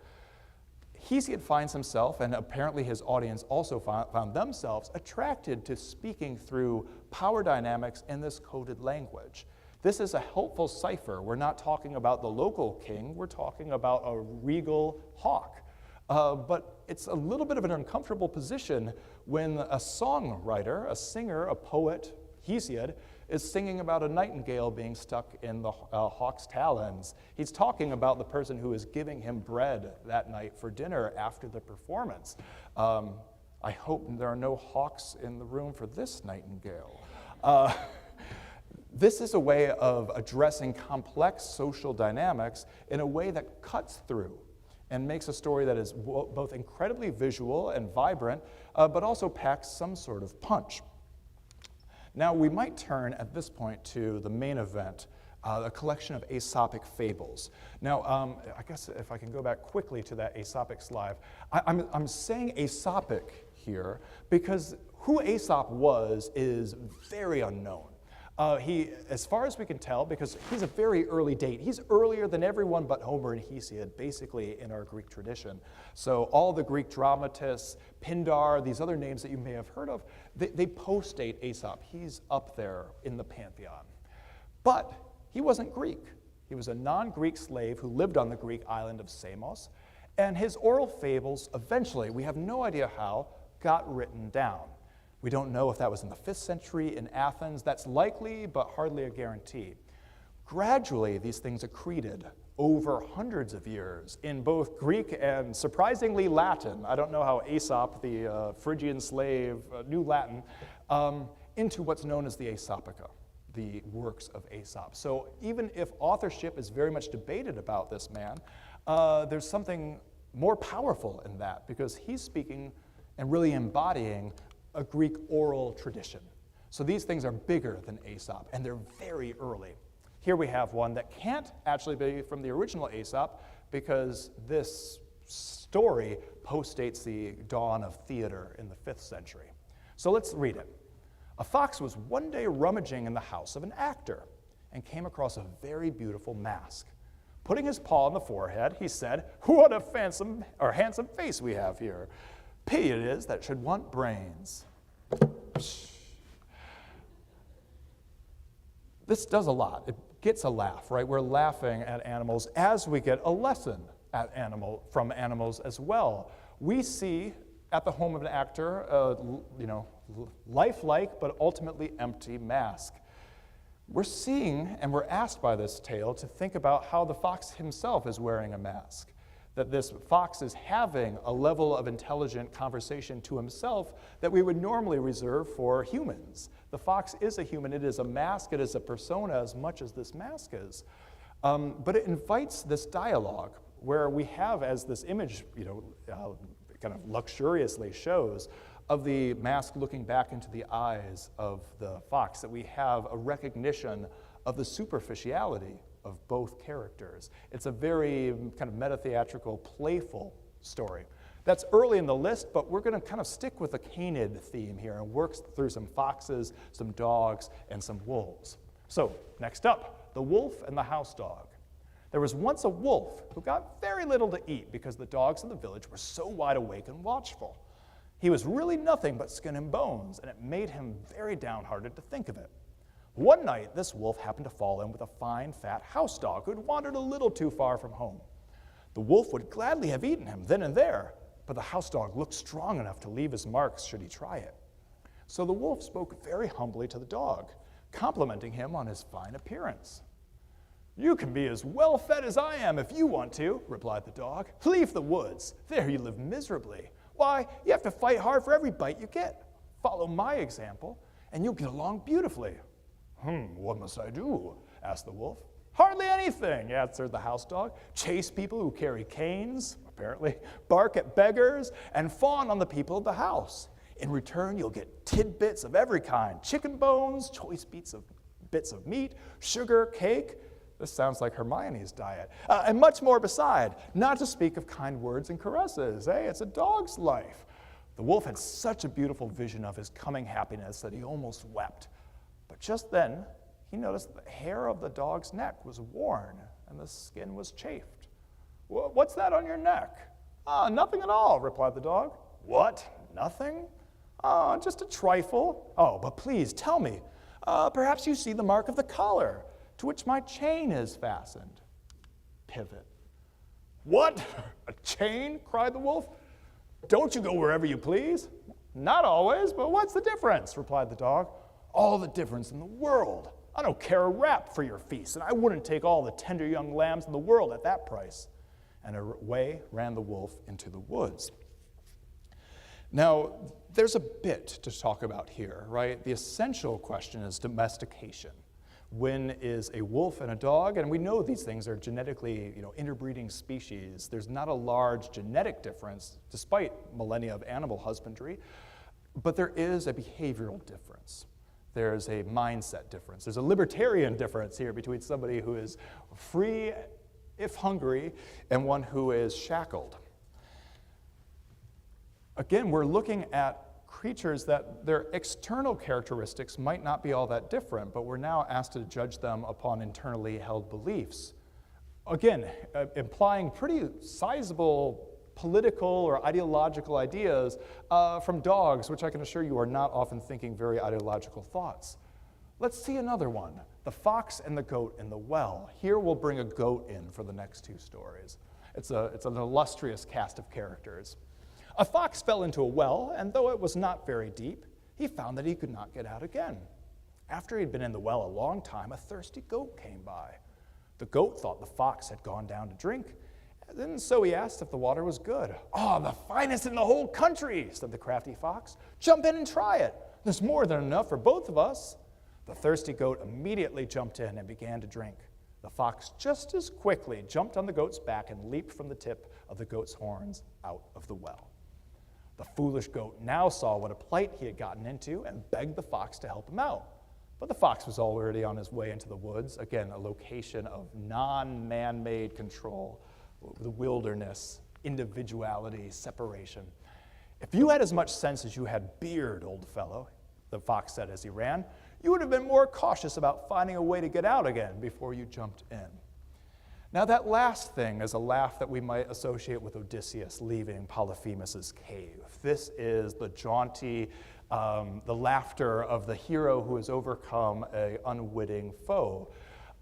Hesiod finds himself, and apparently his audience also found themselves, attracted to speaking through power dynamics in this coded language. This is a helpful cipher. We're not talking about the local king, we're talking about a regal hawk. But it's a little bit of an uncomfortable position when a songwriter, a singer, a poet, Hesiod, is singing about a nightingale being stuck in the hawk's talons. He's talking about the person who is giving him bread that night for dinner after the performance. I hope there are no hawks in the room for this nightingale. This is a way of addressing complex social dynamics in a way that cuts through and makes a story that is both incredibly visual and vibrant, but also packs some sort of punch. Now, we might turn at this point to the main event, a collection of Aesopic Fables. Now, I guess if I can go back quickly to that Aesopic slide, I'm saying Aesopic here because who Aesop was is very unknown. As far as we can tell, because he's a very early date, he's earlier than everyone but Homer and Hesiod, basically in our Greek tradition. So all the Greek dramatists, Pindar, these other names that you may have heard of, they post-date Aesop. He's up there in the pantheon. But he wasn't Greek. He was a non-Greek slave who lived on the Greek island of Samos, and his oral fables eventually, we have no idea how, got written down. We don't know if that was in the 5th century in Athens. That's likely, but hardly a guarantee. Gradually, these things accreted over hundreds of years in both Greek and, surprisingly, Latin. I don't know how Aesop, the Phrygian slave, knew Latin, into what's known as the Aesopica, the works of Aesop. So even if authorship is very much debated about this man, there's something more powerful in that because he's speaking and really embodying a Greek oral tradition. So these things are bigger than Aesop, and they're very early. Here we have one that can't actually be from the original Aesop because this story postdates the dawn of theater in the 5th century. So let's read it. A fox was one day rummaging in the house of an actor and came across a very beautiful mask. Putting his paw on the forehead, he said, "What a handsome face we have here. Pity it is that should want brains." This does a lot. It gets a laugh, right? We're laughing at animals as we get a lesson from animals as well. We see at the home of an actor, lifelike but ultimately empty mask. We're seeing and we're asked by this tale to think about how the fox himself is wearing a mask. That this fox is having a level of intelligent conversation to himself that we would normally reserve for humans. The fox is a human, it is a mask, it is a persona as much as this mask is. But it invites this dialogue where we have, as this image kind of luxuriously shows, of the mask looking back into the eyes of the fox, that we have a recognition of the superficiality of both characters. It's a very kind of meta-theatrical, playful story. That's early in the list, but we're going to kind of stick with the canid theme here and work through some foxes, some dogs, and some wolves. So, next up, the wolf and the house dog. There was once a wolf who got very little to eat because the dogs in the village were so wide awake and watchful. He was really nothing but skin and bones, and it made him very downhearted to think of it. One night, this wolf happened to fall in with a fine, fat house dog who had wandered a little too far from home. The wolf would gladly have eaten him then and there, but the house dog looked strong enough to leave his marks should he try it. So the wolf spoke very humbly to the dog, complimenting him on his fine appearance. "You can be as well fed as I am if you want to," replied the dog. "Leave the woods. There you live miserably. Why, you have to fight hard for every bite you get. Follow my example, and you'll get along beautifully." "What must I do?" asked the wolf. "Hardly anything," answered the house dog. "Chase people who carry canes, apparently, bark at beggars, and fawn on the people of the house. In return, you'll get tidbits of every kind, chicken bones, choice bits of meat, sugar, cake. This sounds like Hermione's diet. And much more beside, not to speak of kind words and caresses. Hey, it's a dog's life. The wolf had such a beautiful vision of his coming happiness that he almost wept. But just then, he noticed that the hair of the dog's neck was worn and the skin was chafed. What's that on your neck? Nothing at all, replied the dog. What? Nothing? Just a trifle. Oh, but please tell me. Perhaps you see the mark of the collar to which my chain is fastened. Pivot. What? A chain? Cried the wolf. Don't you go wherever you please? Not always, but what's the difference? Replied the dog. All the difference in the world. I don't care a rap for your feast, and I wouldn't take all the tender young lambs in the world at that price. And away ran the wolf into the woods. Now, there's a bit to talk about here, right? The essential question is domestication. When is a wolf and a dog, and we know these things are genetically, interbreeding species. There's not a large genetic difference, despite millennia of animal husbandry, but there is a behavioral difference. There's a mindset difference. There's a libertarian difference here between somebody who is free, if hungry, and one who is shackled. Again, we're looking at creatures that their external characteristics might not be all that different, but we're now asked to judge them upon internally held beliefs. Again, implying pretty sizable political or ideological ideas from dogs, which I can assure you are not often thinking very ideological thoughts. Let's see another one, the fox and the goat in the well. Here we'll bring a goat in for the next two stories. It's an illustrious cast of characters. A fox fell into a well, and though it was not very deep, he found that he could not get out again. After he'd been in the well a long time, a thirsty goat came by. The goat thought the fox had gone down to drink, and so he asked if the water was good. The finest in the whole country, said the crafty fox. Jump in and try it. There's more than enough for both of us. The thirsty goat immediately jumped in and began to drink. The fox just as quickly jumped on the goat's back and leaped from the tip of the goat's horns out of the well. The foolish goat now saw what a plight he had gotten into and begged the fox to help him out. But the fox was already on his way into the woods, again, a location of non-man-made control, the wilderness, individuality, separation. If you had as much sense as you had beard, old fellow, the fox said as he ran, you would have been more cautious about finding a way to get out again before you jumped in. Now that last thing is a laugh that we might associate with Odysseus leaving Polyphemus' cave. This is the jaunty, the laughter of the hero who has overcome an unwitting foe.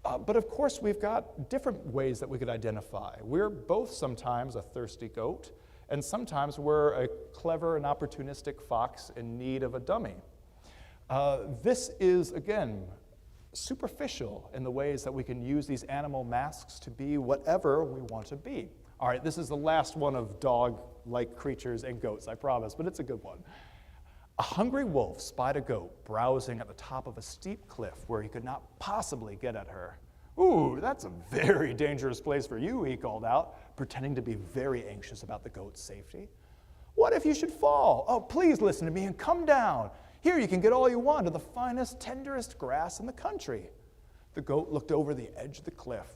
But of course, we've got different ways that we could identify. We're both sometimes a thirsty goat, and sometimes we're a clever and opportunistic fox in need of a dummy. This is, again, superficial in the ways that we can use these animal masks to be whatever we want to be. All right, this is the last one of dog-like creatures and goats, I promise, but it's a good one. A hungry wolf spied a goat browsing at the top of a steep cliff where he could not possibly get at her. Ooh, that's a very dangerous place for you, he called out, pretending to be very anxious about the goat's safety. What if you should fall? Oh, please listen to me and come down. Here you can get all you want of the finest, tenderest grass in the country. The goat looked over the edge of the cliff.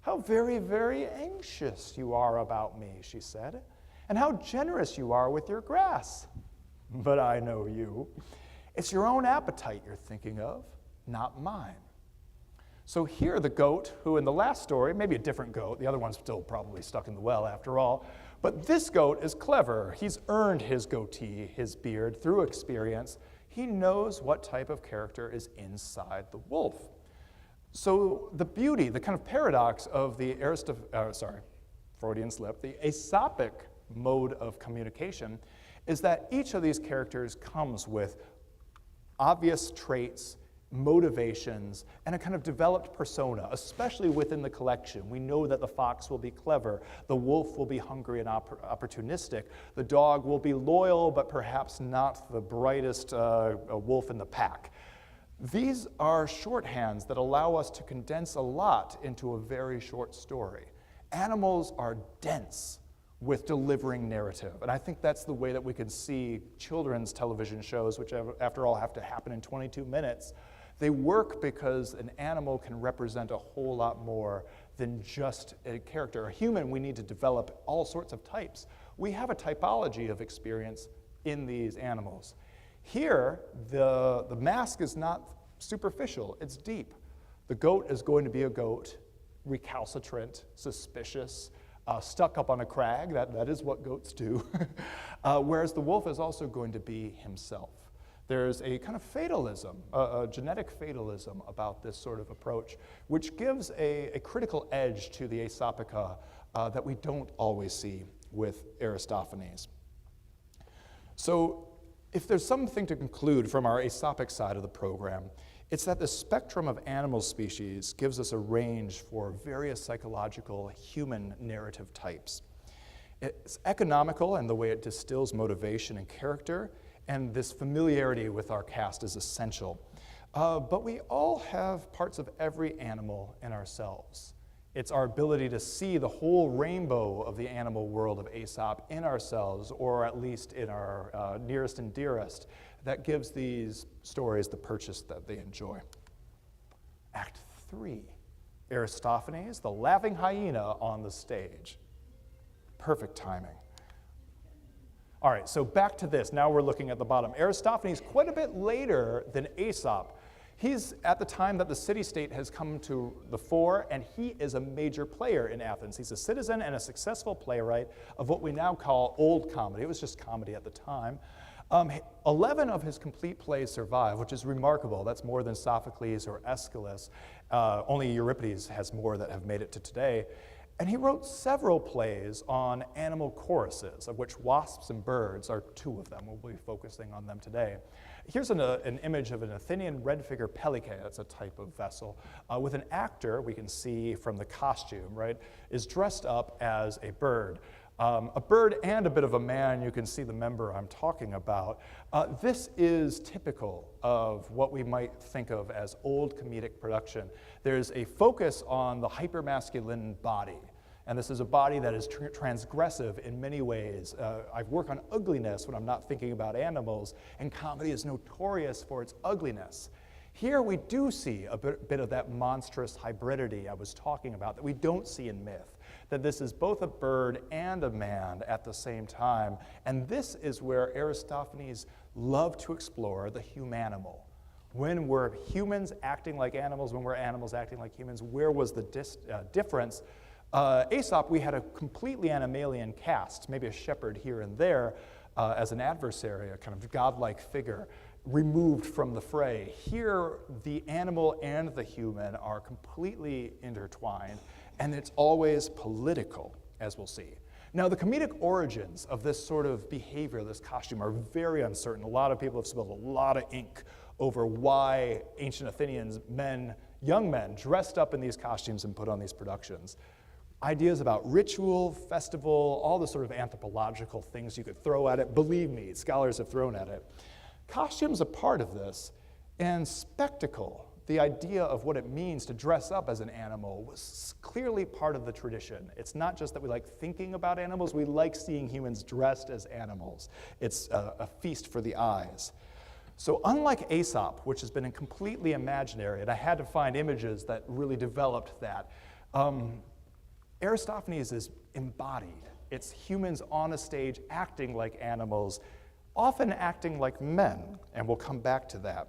How very, very anxious you are about me, she said, and how generous you are with your grass. But I know you. It's your own appetite you're thinking of, not mine. So here the goat, who in the last story, maybe a different goat, the other one's still probably stuck in the well after all, but this goat is clever. He's earned his goatee, his beard, through experience. He knows what type of character is inside the wolf. So the beauty, the kind of paradox of the Freudian slip, the Aesopic mode of communication is that each of these characters comes with obvious traits, motivations, and a kind of developed persona, especially within the collection. We know that the fox will be clever, the wolf will be hungry and opportunistic, the dog will be loyal, but perhaps not the brightest wolf in the pack. These are shorthands that allow us to condense a lot into a very short story. Animals are dense. with delivering narrative. And I think that's the way that we can see children's television shows, which after all have to happen in 22 minutes. They work because an animal can represent a whole lot more than just a character. A human, we need to develop all sorts of types. We have a typology of experience in these animals. Here, the mask is not superficial, it's deep. The goat is going to be a goat, recalcitrant, suspicious, stuck up on a crag, that is what goats do. Whereas the wolf is also going to be himself. There's a kind of fatalism, a genetic fatalism about this sort of approach, which gives a critical edge to the Aesopica that we don't always see with Aristophanes. So if there's something to conclude from our Aesopic side of the program, it's that the spectrum of animal species gives us a range for various psychological human narrative types. It's economical in the way it distills motivation and character, and this familiarity with our cast is essential. But we all have parts of every animal in ourselves. It's our ability to see the whole rainbow of the animal world of Aesop in ourselves, or at least in our nearest and dearest, that gives these stories the purchase that they enjoy. Act 3, Aristophanes, the laughing hyena on the stage. Perfect timing. All right, so back to this. Now we're looking at the bottom. Aristophanes, quite a bit later than Aesop. He's at the time that the city-state has come to the fore, and he is a major player in Athens. He's a citizen and a successful playwright of what we now call old comedy. It was just comedy at the time. 11 of his complete plays survive, which is remarkable. That's more than Sophocles or Aeschylus. Only Euripides has more that have made it to today. And he wrote several plays on animal choruses, of which Wasps and Birds are 2 of them. We'll be focusing on them today. Here's an image of an Athenian red figure pelike, that's a type of vessel, with an actor, we can see from the costume, right, is dressed up as a bird. A bird and a bit of a man, you can see the member I'm talking about. This is typical of what we might think of as old comedic production. There's a focus on the hypermasculine body, and this is a body that is transgressive in many ways. I work on ugliness when I'm not thinking about animals, and comedy is notorious for its ugliness. Here we do see a bit of that monstrous hybridity I was talking about that we don't see in myth, that this is both a bird and a man at the same time. And this is where Aristophanes loved to explore the humanimal. When were humans acting like animals, when were animals acting like humans, where was the difference? Aesop, we had a completely animalian cast, maybe a shepherd here and there as an adversary, a kind of godlike figure, removed from the fray. Here, the animal and the human are completely intertwined, and it's always political, as we'll see. Now, the comedic origins of this sort of behavior, this costume, are very uncertain. A lot of people have spilled a lot of ink over why ancient Athenians, young men, dressed up in these costumes and put on these productions. Ideas about ritual, festival, all the sort of anthropological things you could throw at it. Believe me, scholars have thrown at it. Costume's a part of this, and spectacle, the idea of what it means to dress up as an animal, was clearly part of the tradition. It's not just that we like thinking about animals, we like seeing humans dressed as animals. It's a feast for the eyes. So unlike Aesop, which has been completely imaginary, and I had to find images that really developed that, Aristophanes is embodied. It's humans on a stage acting like animals, often acting like men, and we'll come back to that.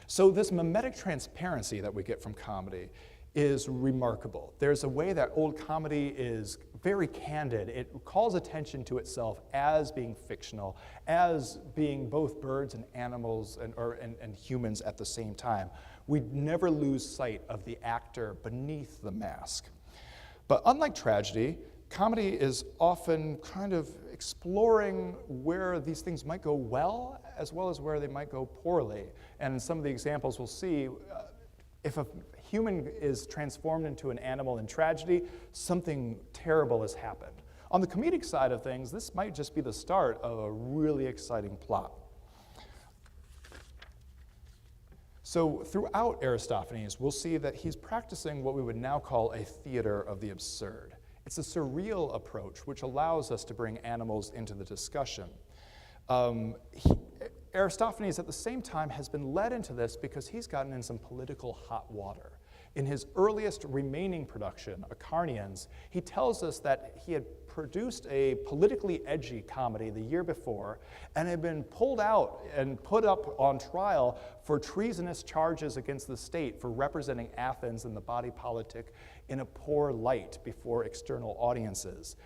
So this mimetic transparency that we get from comedy is remarkable. There's a way that old comedy is very candid. It calls attention to itself as being fictional, as being both birds and animals and humans at the same time. We never lose sight of the actor beneath the mask. But unlike tragedy, comedy is often kind of exploring where these things might go well as where they might go poorly. And in some of the examples we'll see, if a human is transformed into an animal in tragedy, something terrible has happened. On the comedic side of things, this might just be the start of a really exciting plot. So throughout Aristophanes, we'll see that he's practicing what we would now call a theater of the absurd. It's a surreal approach, which allows us to bring animals into the discussion. Aristophanes, at the same time, has been led into this because he's gotten in some political hot water. In his earliest remaining production, Acarnians, he tells us that he had produced a politically edgy comedy the year before and had been pulled out and put up on trial for treasonous charges against the state for representing Athens and the body politic in a poor light before external audiences.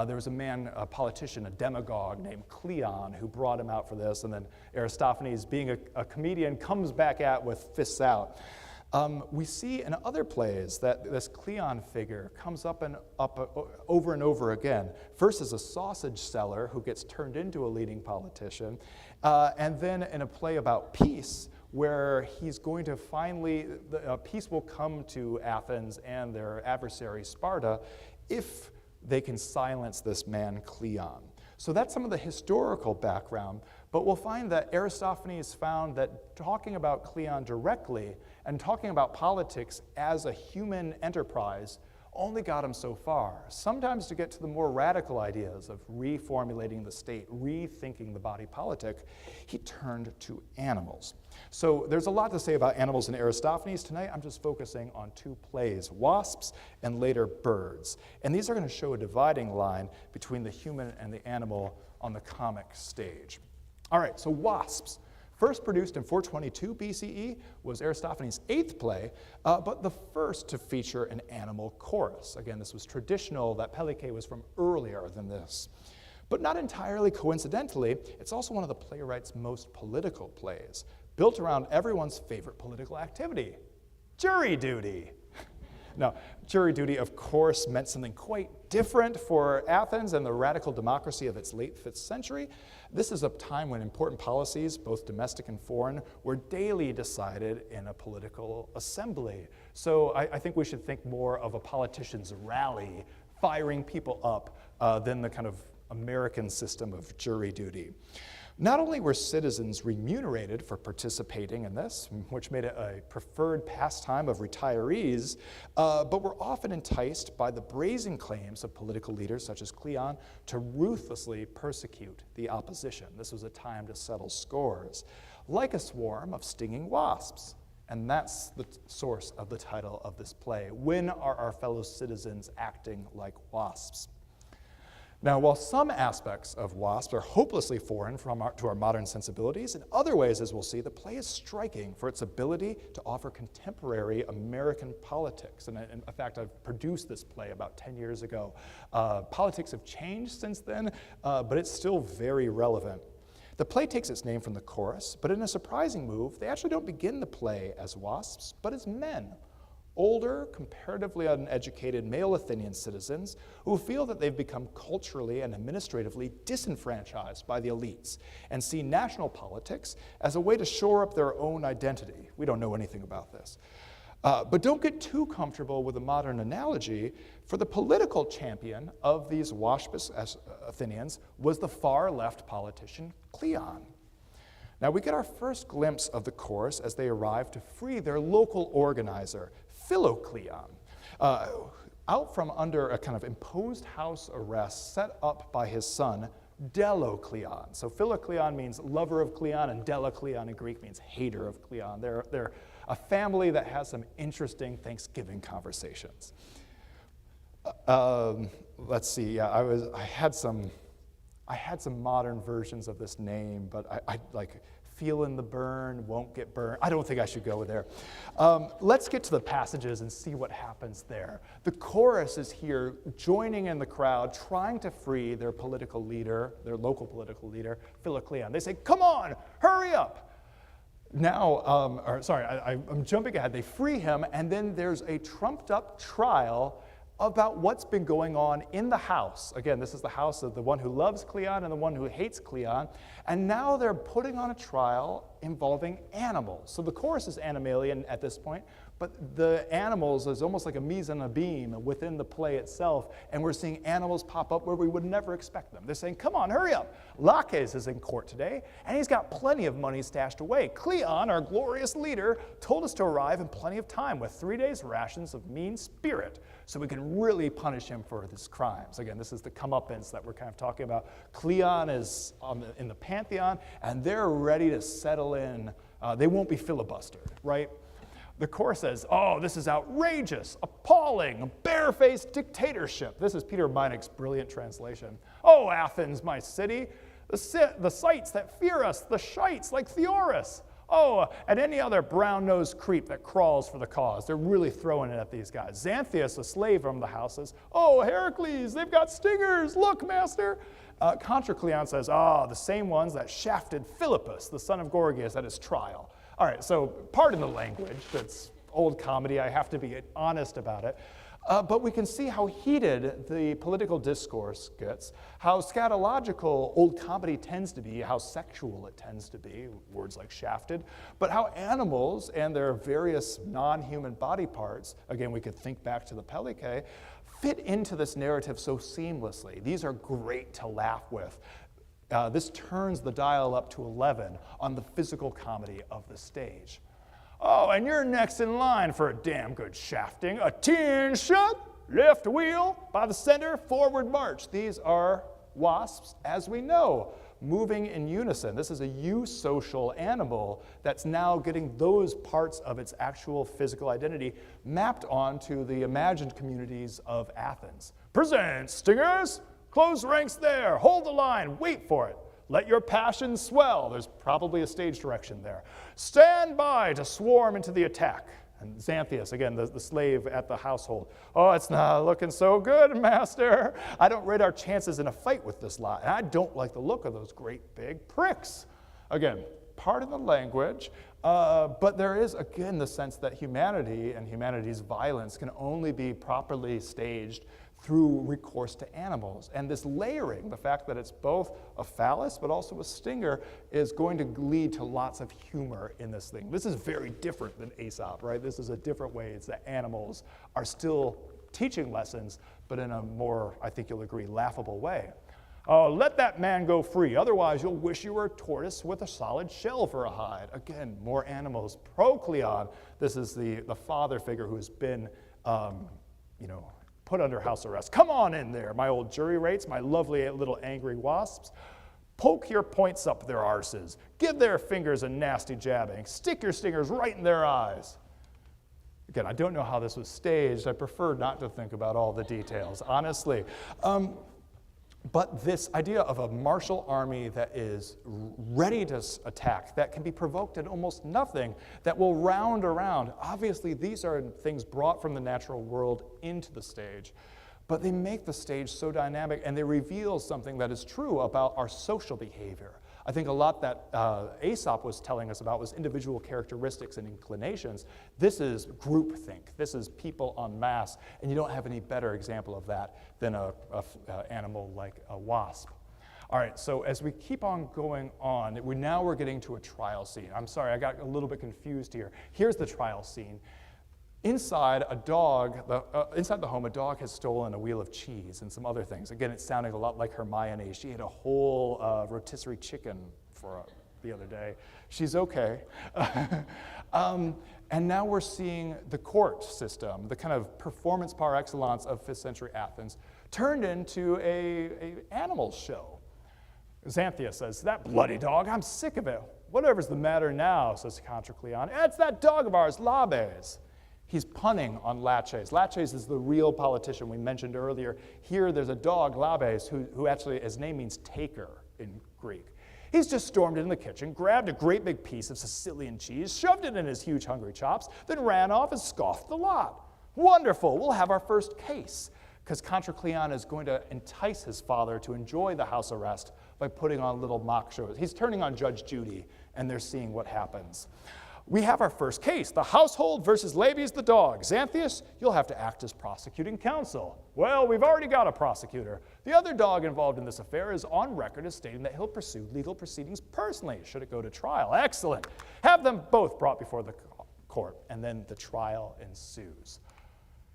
There was a politician, a demagogue named Cleon, who brought him out for this, and then Aristophanes, being a comedian, comes back out with fists out. We see in other plays that this Cleon figure comes up over and over again. First as a sausage seller who gets turned into a leading politician, and then in a play about peace, where he's going to finally, peace will come to Athens and their adversary Sparta if they can silence this man Cleon. So that's some of the historical background, but we'll find that Aristophanes found that talking about Cleon directly and talking about politics as a human enterprise only got him so far. Sometimes to get to the more radical ideas of reformulating the state, rethinking the body politic, he turned to animals. So there's a lot to say about animals in Aristophanes. Tonight I'm just focusing on two plays, Wasps and later Birds. And these are going to show a dividing line between the human and the animal on the comic stage. All right, so Wasps. First produced in 422 BCE was Aristophanes' 8th play, but the first to feature an animal chorus. Again, this was traditional, that Pelike was from earlier than this. But not entirely coincidentally, it's also one of the playwright's most political plays, built around everyone's favorite political activity, jury duty. Now, jury duty, of course, meant something quite different for Athens and the radical democracy of its late 5th century. This is a time when important policies, both domestic and foreign, were daily decided in a political assembly. So I think we should think more of a politician's rally, firing people up, than the kind of American system of jury duty. Not only were citizens remunerated for participating in this, which made it a preferred pastime of retirees, but were often enticed by the brazen claims of political leaders such as Cleon to ruthlessly persecute the opposition. This was a time to settle scores, like a swarm of stinging wasps. And that's the source of the title of this play. When are our fellow citizens acting like wasps? Now, while some aspects of Wasps are hopelessly foreign to our modern sensibilities, in other ways, as we'll see, the play is striking for its ability to offer contemporary American politics. And in fact, I've produced this play about 10 years ago. Politics have changed since then, but it's still very relevant. The play takes its name from the chorus, but in a surprising move, they actually don't begin the play as wasps, but as men. Older, comparatively uneducated male Athenian citizens who feel that they've become culturally and administratively disenfranchised by the elites and see national politics as a way to shore up their own identity. We don't know anything about this. But don't get too comfortable with a modern analogy, for the political champion of these waspish Athenians was the far-left politician Cleon. Now we get our first glimpse of the chorus as they arrive to free their local organizer, Philocleon, out from under a kind of imposed house arrest set up by his son, Delocleon. So Philocleon means lover of Cleon, and Delocleon in Greek means hater of Cleon. They're a family that has some interesting Thanksgiving conversations. Let's see. Yeah, I had some modern versions of this name, but I like feeling the burn, won't get burned. I don't think I should go there. Let's get to the passages and see what happens there. The chorus is here joining in the crowd, trying to free their political leader, their local political leader, Philocleon. They say, "Come on, hurry up." Now, I'm jumping ahead. They free him, and then there's a trumped-up trial about what's been going on in the house. Again, this is the house of the one who loves Cleon and the one who hates Cleon. And now they're putting on a trial involving animals. So the chorus is animalian at this point, but the animals is almost like a mise en abîme within the play itself, and we're seeing animals pop up where we would never expect them. They're saying, come on, hurry up. Laches is in court today, and he's got plenty of money stashed away. Cleon, our glorious leader, told us to arrive in plenty of time with 3 days' rations of mean spirit, so we can really punish him for his crimes. Again, this is the comeuppance that we're kind of talking about. Cleon is in the pantheon, and they're ready to settle in. They won't be filibustered, right? The chorus says, oh, this is outrageous, appalling, barefaced dictatorship. This is Peter Meinig's brilliant translation. Oh, Athens, my city, the sights that fear us, the shites like Theorus. Oh, and any other brown-nosed creep that crawls for the cause. They're really throwing it at these guys. Xanthias, a slave from the houses. Oh, Heracles, they've got stingers. Look, master. Contra Cleon says, the same ones that shafted Philippus, the son of Gorgias, at his trial. All right, so pardon the language. That's old comedy. I have to be honest about it. But we can see how heated the political discourse gets, how scatological old comedy tends to be, how sexual it tends to be, words like shafted, but how animals and their various non-human body parts, again, we could think back to the Pelike, fit into this narrative so seamlessly. These are great to laugh with. This turns the dial up to 11 on the physical comedy of the stage. Oh, and you're next in line for a damn good shafting. Attention, left wheel by the center, forward march. These are wasps, as we know, moving in unison. This is a eusocial animal that's now getting those parts of its actual physical identity mapped onto the imagined communities of Athens. Present, stingers. Close ranks there. Hold the line. Wait for it. Let your passion swell. There's probably a stage direction there. Stand by to swarm into the attack. And Xanthias, again, the slave at the household. Oh, it's not looking so good, master. I don't rate our chances in a fight with this lot, and I don't like the look of those great big pricks. Again, pardon the language, but there is, again, the sense that humanity and humanity's violence can only be properly staged through recourse to animals. And this layering, the fact that it's both a phallus but also a stinger, is going to lead to lots of humor in this thing. This is very different than Aesop, right? This is a different way. It's that animals are still teaching lessons, but in a more, I think you'll agree, laughable way. Oh, let that man go free, otherwise you'll wish you were a tortoise with a solid shell for a hide. Again, more animals. Procleon, this is the father figure who's been, put under house arrest. Come on in there, my old jury rates, my lovely little angry wasps. Poke your points up their arses. Give their fingers a nasty jabbing. Stick your stingers right in their eyes. Again, I don't know how this was staged. I prefer not to think about all the details, honestly. But this idea of a martial army that is ready to attack, that can be provoked at almost nothing, that will round around. Obviously, these are things brought from the natural world into the stage, but they make the stage so dynamic, and they reveal something that is true about our social behavior. I think a lot that Aesop was telling us about was individual characteristics and inclinations. This is groupthink. This is people en masse, and you don't have any better example of that than an animal like a wasp. All right, so as we keep on going on, we're getting to a trial scene. I'm sorry, I got a little bit confused here. Here's the trial scene. Inside inside the home, a dog has stolen a wheel of cheese and some other things. Again, it's sounding a lot like Hermione. She ate a whole rotisserie chicken for the other day. She's okay. And now we're seeing the court system, the kind of performance par excellence of 5th century Athens, turned into an animal show. Xanthias says, that bloody dog, I'm sick of it. Whatever's the matter now, says Contra Cleon. It's that dog of ours, Labes. He's punning on Laches. Laches is the real politician we mentioned earlier. Here there's a dog, Labes, who actually, his name means taker in Greek. He's just stormed into the kitchen, grabbed a great big piece of Sicilian cheese, shoved it in his huge hungry chops, then ran off and scoffed the lot. Wonderful, we'll have our first case, because Contra Cleon is going to entice his father to enjoy the house arrest by putting on little mock shows. He's turning on Judge Judy, and they're seeing what happens. We have our first case, the household versus Labes the dog. Xanthias, you'll have to act as prosecuting counsel. Well, we've already got a prosecutor. The other dog involved in this affair is on record as stating that he'll pursue legal proceedings personally should it go to trial. Excellent. Have them both brought before the court, and then the trial ensues.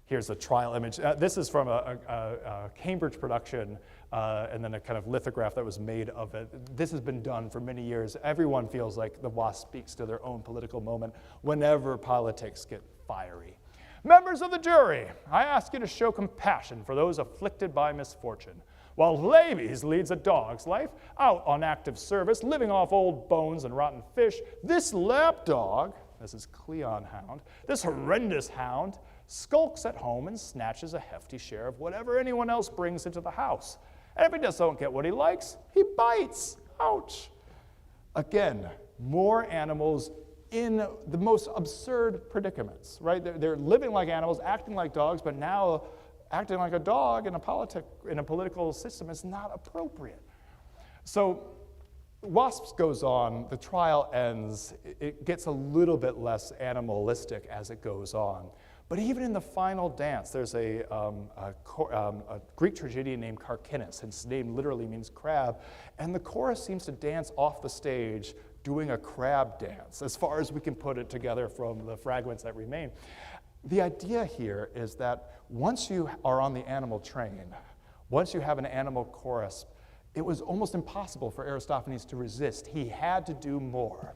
Here's a trial image. This is from a Cambridge production, and then a kind of lithograph that was made of it. This has been done for many years. Everyone feels like the Wasp speaks to their own political moment whenever politics get fiery. Members of the jury, I ask you to show compassion for those afflicted by misfortune. While Labies leads a dog's life, out on active service, living off old bones and rotten fish, this lapdog, this is Cleon Hound, this horrendous hound, skulks at home and snatches a hefty share of whatever anyone else brings into the house. And if he just don't get what he likes, he bites. Ouch. Again, more animals in the most absurd predicaments, right? They're living like animals, acting like dogs, but now acting like a dog in a political system is not appropriate. So Wasps goes on, the trial ends, it gets a little bit less animalistic as it goes on. But even in the final dance, there's a Greek tragedian named Carcinus, and his name literally means crab, and the chorus seems to dance off the stage doing a crab dance, as far as we can put it together from the fragments that remain. The idea here is that once you are on the animal train, once you have an animal chorus, it was almost impossible for Aristophanes to resist. He had to do more.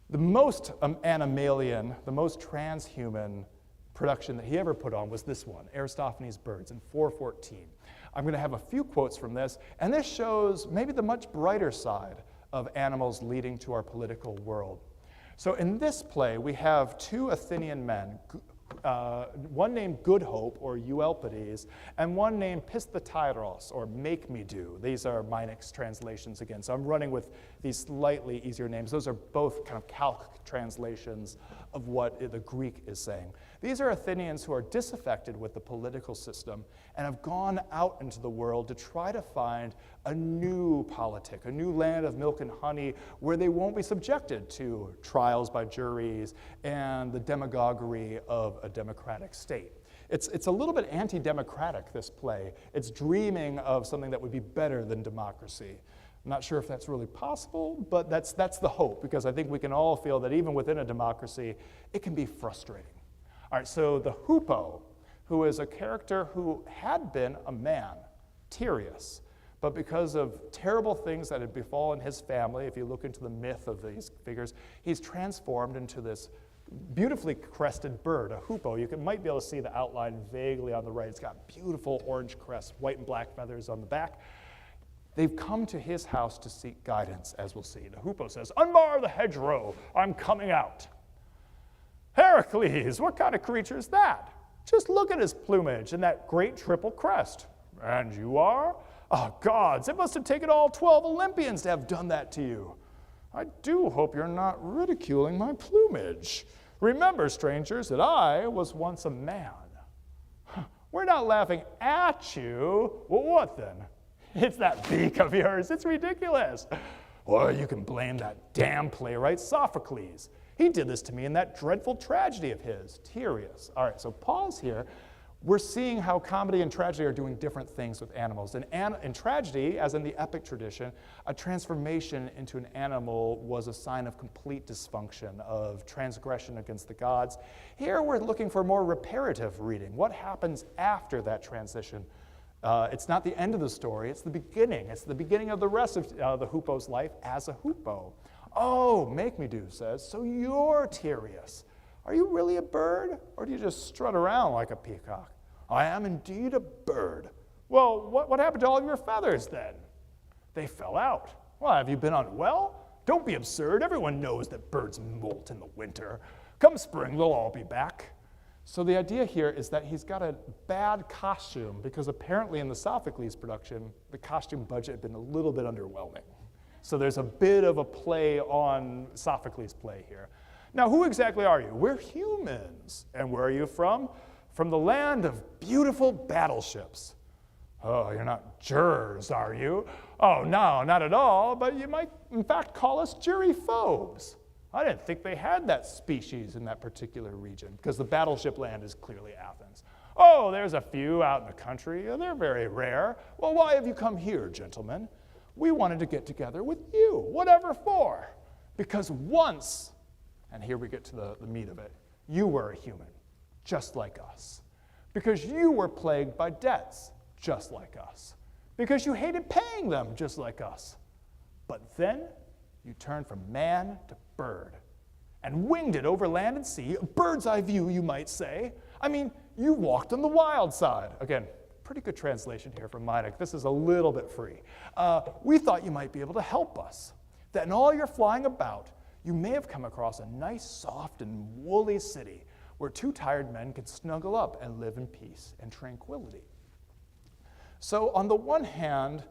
The most animalian, the most transhuman production that he ever put on was this one, Aristophanes Birds in 414. I'm going to have a few quotes from this, and this shows maybe the much brighter side of animals leading to our political world. So in this play, we have two Athenian men, one named Good Hope, or Euelpides, and one named Pisthetyros, or Make Me Do. These are Minix translations again, so I'm running with these slightly easier names. Those are both kind of calc translations of what the Greek is saying. These are Athenians who are disaffected with the political system and have gone out into the world to try to find a new politic, a new land of milk and honey where they won't be subjected to trials by juries and the demagoguery of a democratic state. It's a little bit anti-democratic, this play. It's dreaming of something that would be better than democracy. I'm not sure if that's really possible, but that's the hope, because I think we can all feel that even within a democracy, it can be frustrating. All right, so the Hoopoe, who is a character who had been a man, Tereus, but because of terrible things that had befallen his family, if you look into the myth of these figures, he's transformed into this beautifully crested bird, a hoopoe. You might be able to see the outline vaguely on the right. It's got beautiful orange crest, white and black feathers on the back. They've come to his house to seek guidance, as we'll see. The hoopoe says, "Unbar the hedgerow, I'm coming out." "Heracles, what kind of creature is that? Just look at his plumage and that great triple crest. And you are? Oh, gods, it must have taken all 12 Olympians to have done that to you. I do hope you're not ridiculing my plumage. Remember, strangers, that I was once a man." "We're not laughing at you." "Well, what then?" "It's that beak of yours. It's ridiculous." "Well, you can blame that damn playwright Sophocles. He did this to me in that dreadful tragedy of his, Tereus." All right, so pause here. We're seeing how comedy and tragedy are doing different things with animals. In tragedy, as in the epic tradition, a transformation into an animal was a sign of complete dysfunction, of transgression against the gods. Here we're looking for more reparative reading. What happens after that transition? It's not the end of the story, it's the beginning. It's the beginning of the rest of the hoopoe's life as a hoopoe. "Oh, Make Me Do says, so you're Tereus. Are you really a bird, or do you just strut around like a peacock?" "I am indeed a bird." "Well, what happened to all of your feathers then?" "They fell out." "Well, have you been unwell?" "Don't be absurd. Everyone knows that birds molt in the winter. Come spring, they'll all be back." So the idea here is that he's got a bad costume, because apparently in the Sophocles production, the costume budget had been a little bit underwhelming. So there's a bit of a play on Sophocles' play here. "Now, who exactly are you?" "We're humans." "And where are you from?" "From the land of beautiful battleships." "Oh, you're not jurors, are you?" "Oh, no, not at all, but you might, in fact, call us juryphobes." I didn't think they had that species in that particular region, because the battleship land is clearly Athens. "Oh, there's a few out in the country. They're very rare." "Well, why have you come here, gentlemen?" "We wanted to get together with you." "Whatever for?" "Because once And here we get to the meat of it. You were a human, just like us. Because you were plagued by debts, just like us. Because you hated paying them, just like us. But then you turned from man to bird and winged it over land and sea, a bird's eye view, you might say. I mean, you walked on the wild side. Again, pretty good translation here from Meinecke. This is a little bit free. We thought you might be able to help us, that in all your flying about, you may have come across a nice, soft, and woolly city where two tired men could snuggle up and live in peace and tranquility. So on the one hand,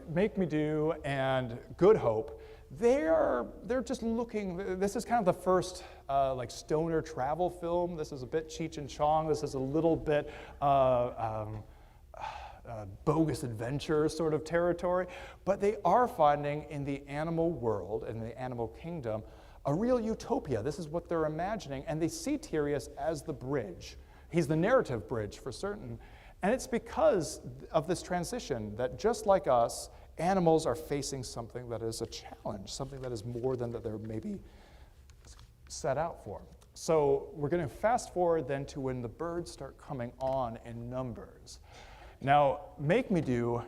Make Me Do and Good Hope, they're just looking, this is kind of the first like stoner travel film. This is a bit Cheech and Chong. This is a little bit bogus adventure sort of territory. But they are finding in the animal world, in the animal kingdom, a real utopia. This is what they're imagining. And they see Tereus as the bridge. He's the narrative bridge for certain. And it's because of this transition that just like us, animals are facing something that is a challenge, something that is more than that they're maybe set out for. So we're going to fast forward then to when the birds start coming on in numbers. Now, Make Me Do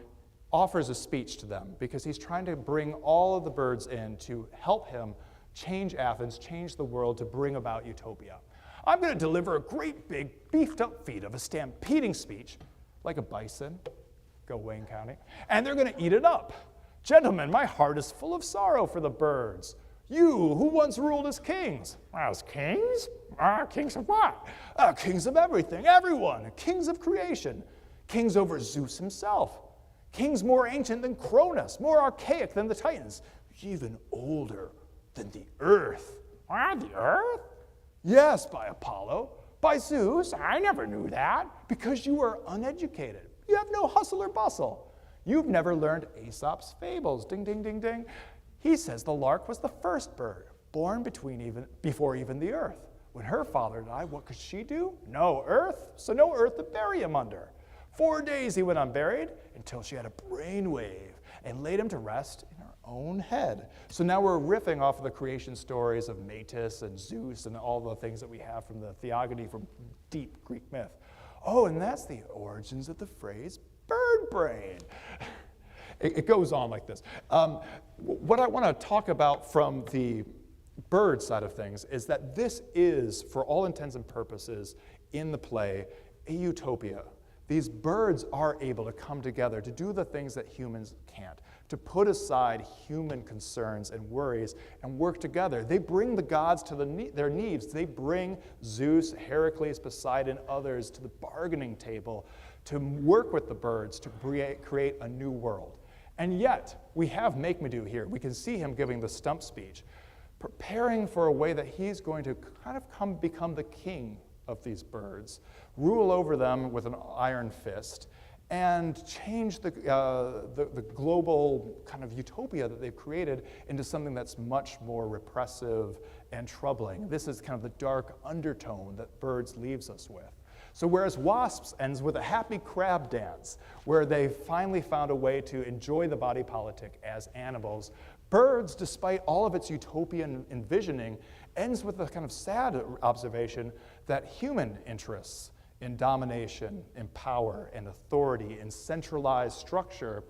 offers a speech to them because he's trying to bring all of the birds in to help him change Athens, change the world, to bring about utopia. I'm going to deliver a great big beefed up feat of a stampeding speech, like a bison, go Wayne County, and they're going to eat it up. Gentlemen, my heart is full of sorrow for the birds. You, who once ruled as kings. As kings? Kings of what? Kings of everything, everyone. Kings of creation. Kings over Zeus himself. Kings more ancient than Cronus, more archaic than the Titans, even older than the earth. The earth? Yes, by Apollo. By Zeus, I never knew that, because you are uneducated. You have no hustle or bustle. You've never learned Aesop's Fables. Ding, ding, ding, ding. He says the lark was the first bird, born before even the earth. When her father died, what could she do? No earth, so no earth to bury him under. 4 days he went unburied until she had a brainwave and laid him to rest in her own head. So now we're riffing off of the creation stories of Metis and Zeus and all the things that we have from the theogony from deep Greek myth. Oh, and that's the origins of the phrase bird brain. It goes on like this. What I want to talk about from the bird side of things is that this is, for all intents and purposes, in the play, a utopia. These birds are able to come together to do the things that humans can't, to put aside human concerns and worries and work together. They bring the gods to their needs. They bring Zeus, Heracles, Poseidon, others to the bargaining table to work with the birds to create a new world. And yet, we have Make Me Do here. We can see him giving the stump speech, preparing for a way that he's going to kind of become the king of these birds, rule over them with an iron fist, and change the global kind of utopia that they've created into something that's much more repressive and troubling. This is kind of the dark undertone that Birds leaves us with. So whereas Wasps ends with a happy crab dance, where they finally found a way to enjoy the body politic as animals, Birds, despite all of its utopian envisioning, ends with a kind of sad observation that human interests in domination, in power, and authority, in centralized structure,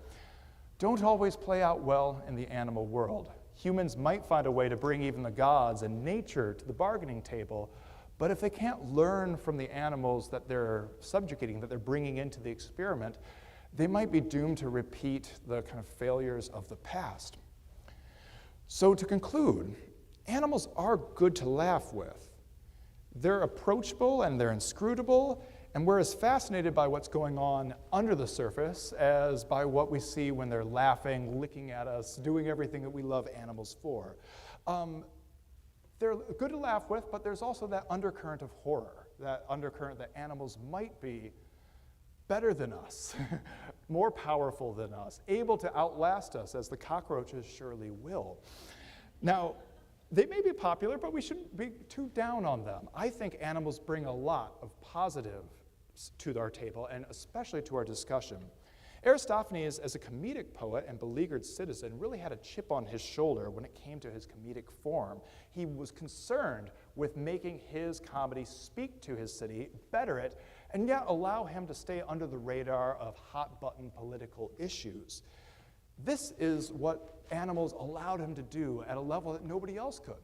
don't always play out well in the animal world. Humans might find a way to bring even the gods and nature to the bargaining table, but if they can't learn from the animals that they're subjugating, that they're bringing into the experiment, they might be doomed to repeat the kind of failures of the past. So to conclude, animals are good to laugh with. They're approachable and they're inscrutable, and we're as fascinated by what's going on under the surface as by what we see when they're laughing, licking at us, doing everything that we love animals for. They're good to laugh with, but there's also that undercurrent of horror, that undercurrent that animals might be better than us, more powerful than us, able to outlast us, as the cockroaches surely will. Now, they may be popular, but we shouldn't be too down on them. I think animals bring a lot of positive to our table, and especially to our discussion. Aristophanes, as a comedic poet and beleaguered citizen, really had a chip on his shoulder when it came to his comedic form. He was concerned with making his comedy speak to his city, better it, and yet allow him to stay under the radar of hot-button political issues. This is what Animals allowed him to do at a level that nobody else could.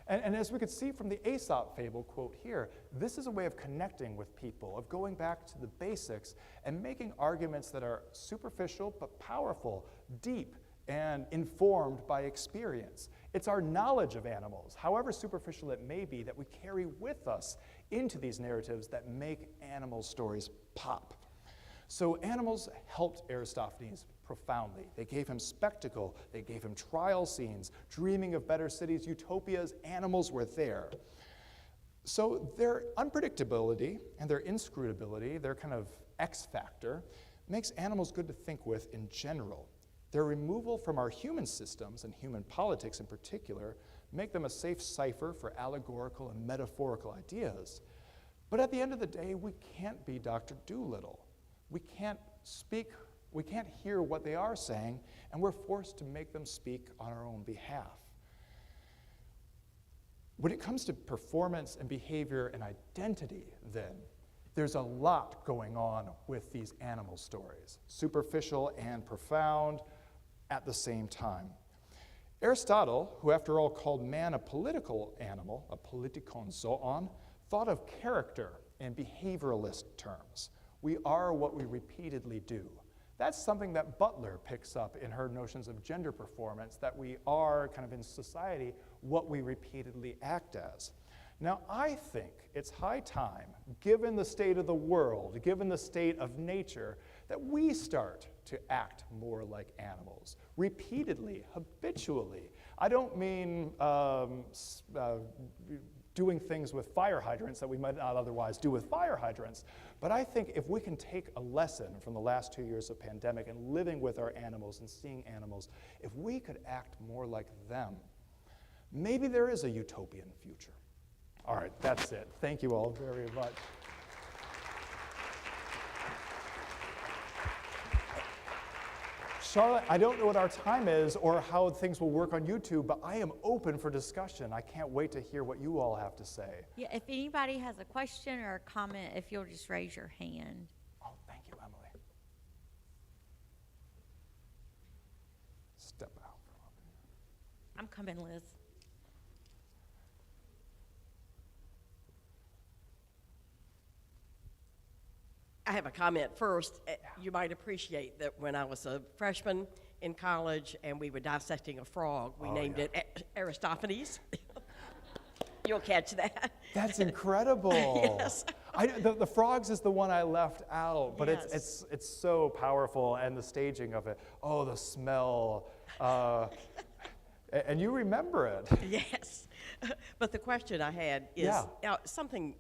And as we could see from the Aesop fable quote here, this is a way of connecting with people, of going back to the basics and making arguments that are superficial but powerful, deep, and informed by experience. It's our knowledge of animals, however superficial it may be, that we carry with us into these narratives that make animal stories pop. So Animals helped Aristophanes profoundly. They gave him spectacle, they gave him trial scenes, dreaming of better cities, utopias. Animals were there. So their unpredictability and their inscrutability, their kind of X factor, makes Animals good to think with in general. Their removal from our human systems, and human politics in particular, make them a safe cipher for allegorical and metaphorical ideas. But at the end of the day, we can't be Dr. Dolittle. We can't hear what they are saying, and we're forced to make them speak on our own behalf. When it comes to performance and behavior and identity, then, there's a lot going on with these animal stories, superficial and profound at the same time. Aristotle, who after all called man a political animal, a politikon zoon, thought of character in behavioralist terms. We are what we repeatedly do. That's something that Butler picks up in her notions of gender performance, that we are kind of in society what we repeatedly act as. Now, I think it's high time, given the state of the world, given the state of nature, that we start to act more like animals, repeatedly, habitually. I don't mean doing things with fire hydrants that we might not otherwise do with fire hydrants. But I think if we can take a lesson from the last 2 years of pandemic and living with our animals and seeing animals, if we could act more like them, maybe there is a utopian future. All right, that's it. Thank you all very much. Charlotte, I don't know what our time is or how things will work on YouTube, but I am open for discussion. I can't wait to hear what you all have to say. Yeah, if anybody has a question or a comment, if you'll just raise your hand. Oh, thank you, Emily. Step out. I'm coming, Liz. I have a comment first. You might appreciate that when I was a freshman in college and we were dissecting a frog, we named it Aristophanes. You'll catch that. That's incredible. Yes. The frogs is the one I left out, but Yes. it's so powerful, and the staging of it. Oh, the smell. And you remember it. Yes. But the question I had is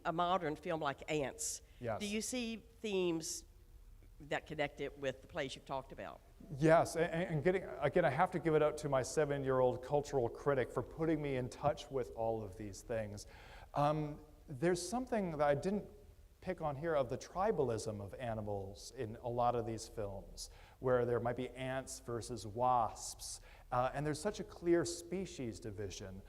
a modern film like Ants. Yes. Do you see themes that connect it with the plays you've talked about? Yes, and again, I have to give it up to my 7-year-old cultural critic for putting me in touch with all of these things. There's something that I didn't pick on here of the tribalism of animals in a lot of these films, where there might be ants versus wasps, and there's such a clear species division.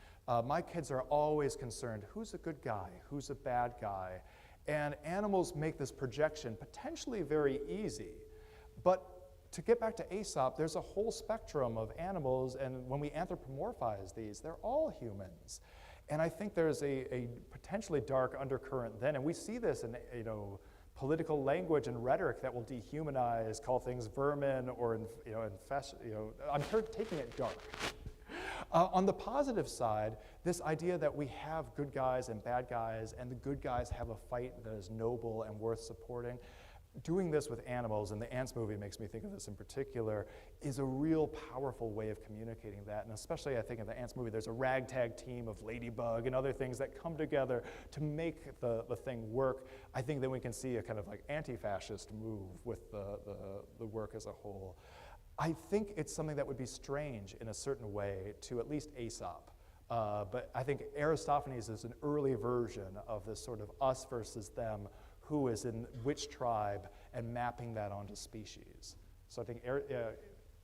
My kids are always concerned, who's a good guy, who's a bad guy? And Animals make this projection potentially very easy. But to get back to Aesop, there's a whole spectrum of animals, and when we anthropomorphize these, they're all humans. And I think there's a potentially dark undercurrent then, and we see this in political language and rhetoric that will dehumanize, call things vermin, or I'm taking it dark. On the positive side, this idea that we have good guys and bad guys, and the good guys have a fight that is noble and worth supporting, doing this with animals, and the Ants movie makes me think of this in particular, is a real powerful way of communicating that. And especially, I think, in the Ants movie, there's a ragtag team of Ladybug and other things that come together to make the thing work. I think then we can see a kind of like anti-fascist move with the work as a whole. I think it's something that would be strange in a certain way to at least Aesop. But I think Aristophanes is an early version of this sort of us versus them, who is in which tribe, and mapping that onto species. So I think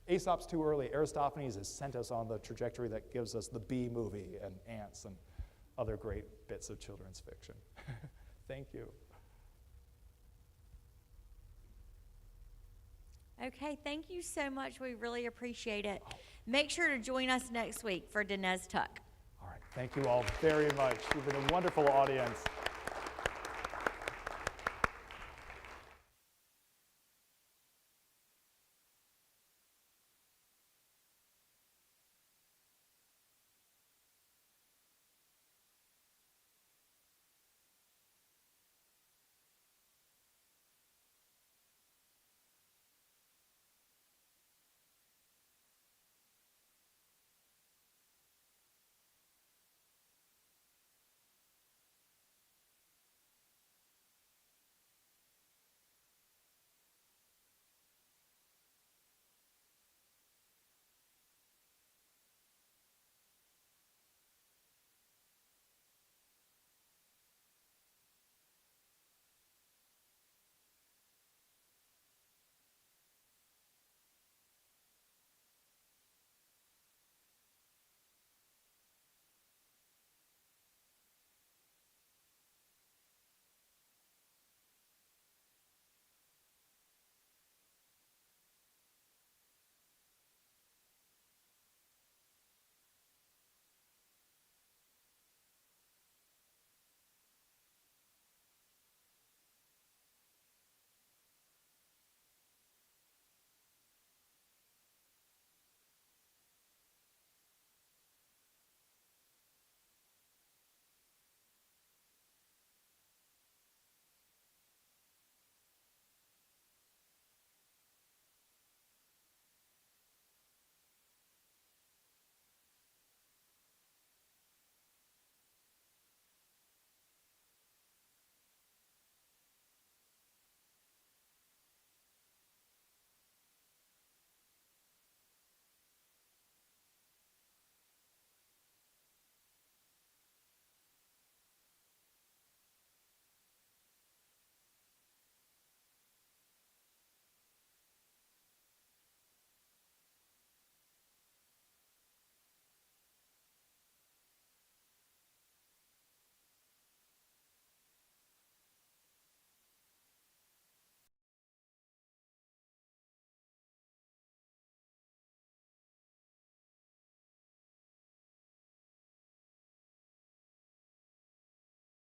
Aesop's too early. Aristophanes has sent us on the trajectory that gives us the Bee Movie and Ants and other great bits of children's fiction. Thank you. Okay, thank you so much. We really appreciate it. Make sure to join us next week for Dinez Tuck. All right, thank you all very much. You've been a wonderful audience.